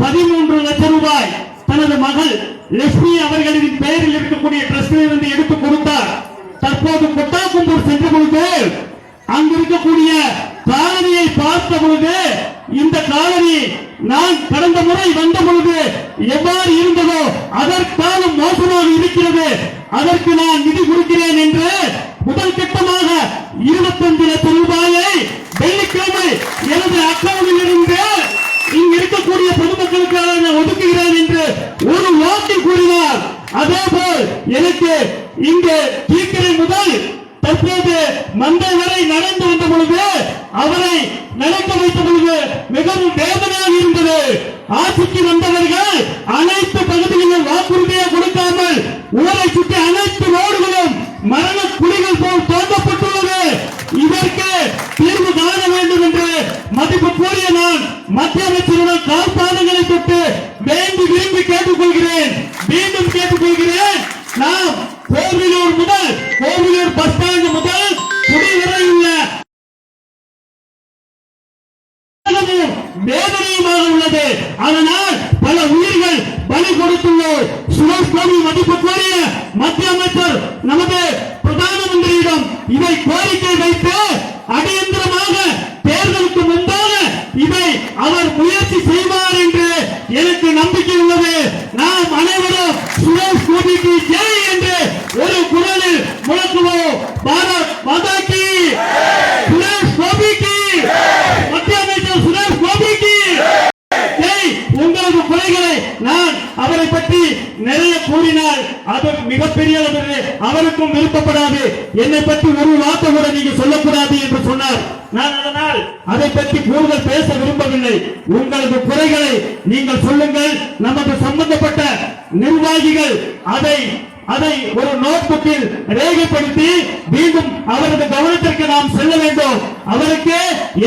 L: 13 லட்சம் ரூபாய் தனது மகள் லட்சுமி அவர்களின் பெயரில் இருக்கக்கூடிய டிரஸ்டில் இருந்து எடுத்து கொடுத்தார். தற்போது கொட்டாக்கும்பூர் சென்ற பொழுது அங்கு இருக்கக்கூடிய காலனியை பார்த்த பொழுது, இந்த காலனி நான் கடந்த முறை வந்த பொழுது எவ்வாறு இருந்ததோ அதற்கான மோசமாக இருக்கிறது. அதற்கு நான் நிதி கொடுக்கிறேன் என்று முதல் கட்டமாக 25 லட்சம் ரூபாயை வெள்ளிக்கிழமை எனது அக்கௌண்டில் இருந்து இங்கு இருக்கக்கூடிய பொதுமக்களுக்காக நான் ஒதுக்குகிறேன் என்று ஒரு வாக்கில் கூறினார். அதேபோல் எனக்கு இங்கு கீக்கரை முதல் தற்போது மந்தை வரை நடந்து வந்த பொழுது அவரை நடக்க வைத்த பொழுது மிகவும் வேதனையாக இருந்தது. ஆட்சிக்கு வந்தவர்கள் அனைத்து பகுதிகளிலும் வாக்குறுதியை கொடுக்காமல் ஊரை சுற்றி அனைத்து ரோடுகளும் மரண குழிகள் போல் தோண்டப்பட்டுள்ளது. இதற்கு தீர்வு காண வேண்டும் என்று மதிப்பு கூறிய நான் மத்திய அமைச்சருடன் கால்பாதங்களை தொட்டு வேண்டி விரும்பி கேட்டுக்கொள்கிறேன். மீண்டும் கேட்டுக்கொள்கிறேன். நாம் கோவிலூர் முதல் கோவிலூர் பஸ் ஸ்டாண்ட் முதல் குடிவரை உள்ள வேதனையுமாக உள்ளது. அதனால் பல உயிர்கள் பலி கொடுத்துள்ளோம். சுரேஷ் கோபி மதிப்பு கோரிய மத்திய அமைச்சர் நமது பிரதான மந்திரியிடம் இதை கோரிக்கை வைத்து அடியந்திரமாக தேர்தலுக்கு முன்பாக இதை அவர் முயற்சி செய்வார் என்று எனக்கு நம்பிக்கை உள்ளது. நாம் அனைவரும் சுரேஷ் கோபிக்கு ஜெய் என்று ஒரு குரலில் முழக்குவோம். பாரத் மாதா கி, சுரேஷ் கோபிக்கு, மத்திய அமைச்சர் சுரேஷ் கோபிக்கு ஜெய். உங்களது குறைகளை நான் அவரை பற்றி நிறைய கூறினால் அது மிகப்பெரிய அவருக்கும் விருப்பப்படாது. என்னை பற்றி ஒரு வார்த்தை கூட நீங்க சொல்லக்கூடாது என்று சொன்னார். நான் அதனால் அதை பற்றி கூடுதல் பேச விரும்பவில்லை. உங்களது குறைகளை நீங்கள் சொல்லுங்கள். நமது சம்பந்தப்பட்ட நிர்வாகிகள் அதை ஒரு நோட்புக்கில் ரேகைப்படுத்தி மீண்டும் அவரது கவனத்திற்கு நாம் செல்ல வேண்டும். அவருக்கு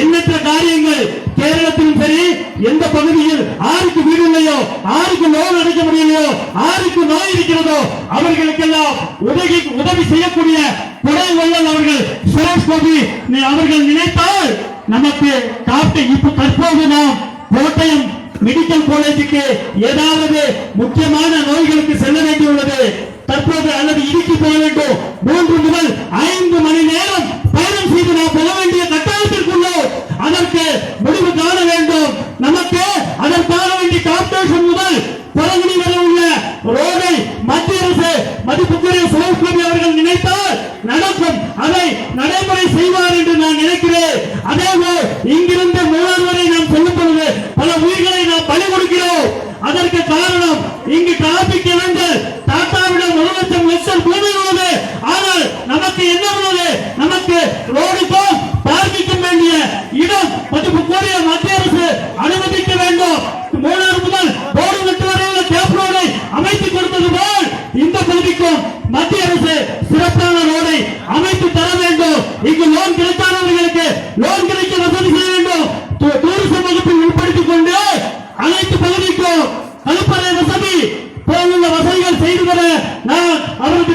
L: எண்ணற்ற காரியங்கள் கேரளத்திலும் சரி, எந்த பகுதியில் ஆருக்கு வீடு இல்லையோ, ஆருக்கு லோன் அடைக்க முடியலையோ, ஆருக்கு நோய் இருக்கிறதோ அவர்களுக்கெல்லாம் உதவி செய்யக்கூடிய கொடை வள்ளல் அவர்கள் சுரேஷ் கோபி அவர்கள் நினைத்தால் நமக்கு இப்ப தற்போது நாம் கோட்டயம் மெடிக்கல் காலேஜுக்கு ஏதாவது முக்கியமான நோய்களுக்கு செல்ல வேண்டியுள்ளது. தற்போது அல்லது இடுக்கி போக வேண்டும். 3 முதல் 5 மணி நேரம் பயணம் செய்து நாம் போக வேண்டிய கட்டாயத்திற்குள்ளோம். அதற்கு முடிவு காண வேண்டும். நமக்கு அதற்காக வேண்டிய கார்பரேஷன் முதல் பழங்குடி வரை உள்ள ரோடை மத்திய அரசு மதிப்புக்குரிய சுரேஷ் கோபி அவர்கள் நினைத்தால் நடக்கும். அதை நடைமுறை செய்வார் என்று நான் நினைக்கிறேன். அதேபோல் இங்கிருந்து மூணார் வரை நாம் சொல்லும் பொழுது பல உயிர்களை நாம் பலி கொடுக்கிறோம். அதற்கு காரணம் இங்கு டிராபிக் இடங்கள் டாட்டாவிடம் 1 லட்சம் லட்சம் பூமி உள்ளது. ஆனால் நமக்கு என்ன உள்ளது? நமக்கு ரோடு போல் பார்க்கிக்க வேண்டிய இடம் மதிப்புக்குரிய மத்திய அரசு அனுமதிக்க வேண்டும். மூணார் முதல் ரோடு வெட்டு வரை உள்ள கேப் ரோடை அமைத்து கொடுத்தது போல் இந்த பகுதிக்கும் மத்திய அரசு சிறப்பான ரோடை அமைத்து தர வேண்டும். இங்கு லோன் கிடைக்காதவர்களுக்கு லோன் கிடைக்க வசதி செய்ய வேண்டும். டூரிசம் வகுப்பில் உட்படுத்திக் கொண்டு அனைத்து பகுதிக்கும் கழிப்பறை வசதி போலுள்ள வசதிகள் செய்து தர நான் அவருக்கு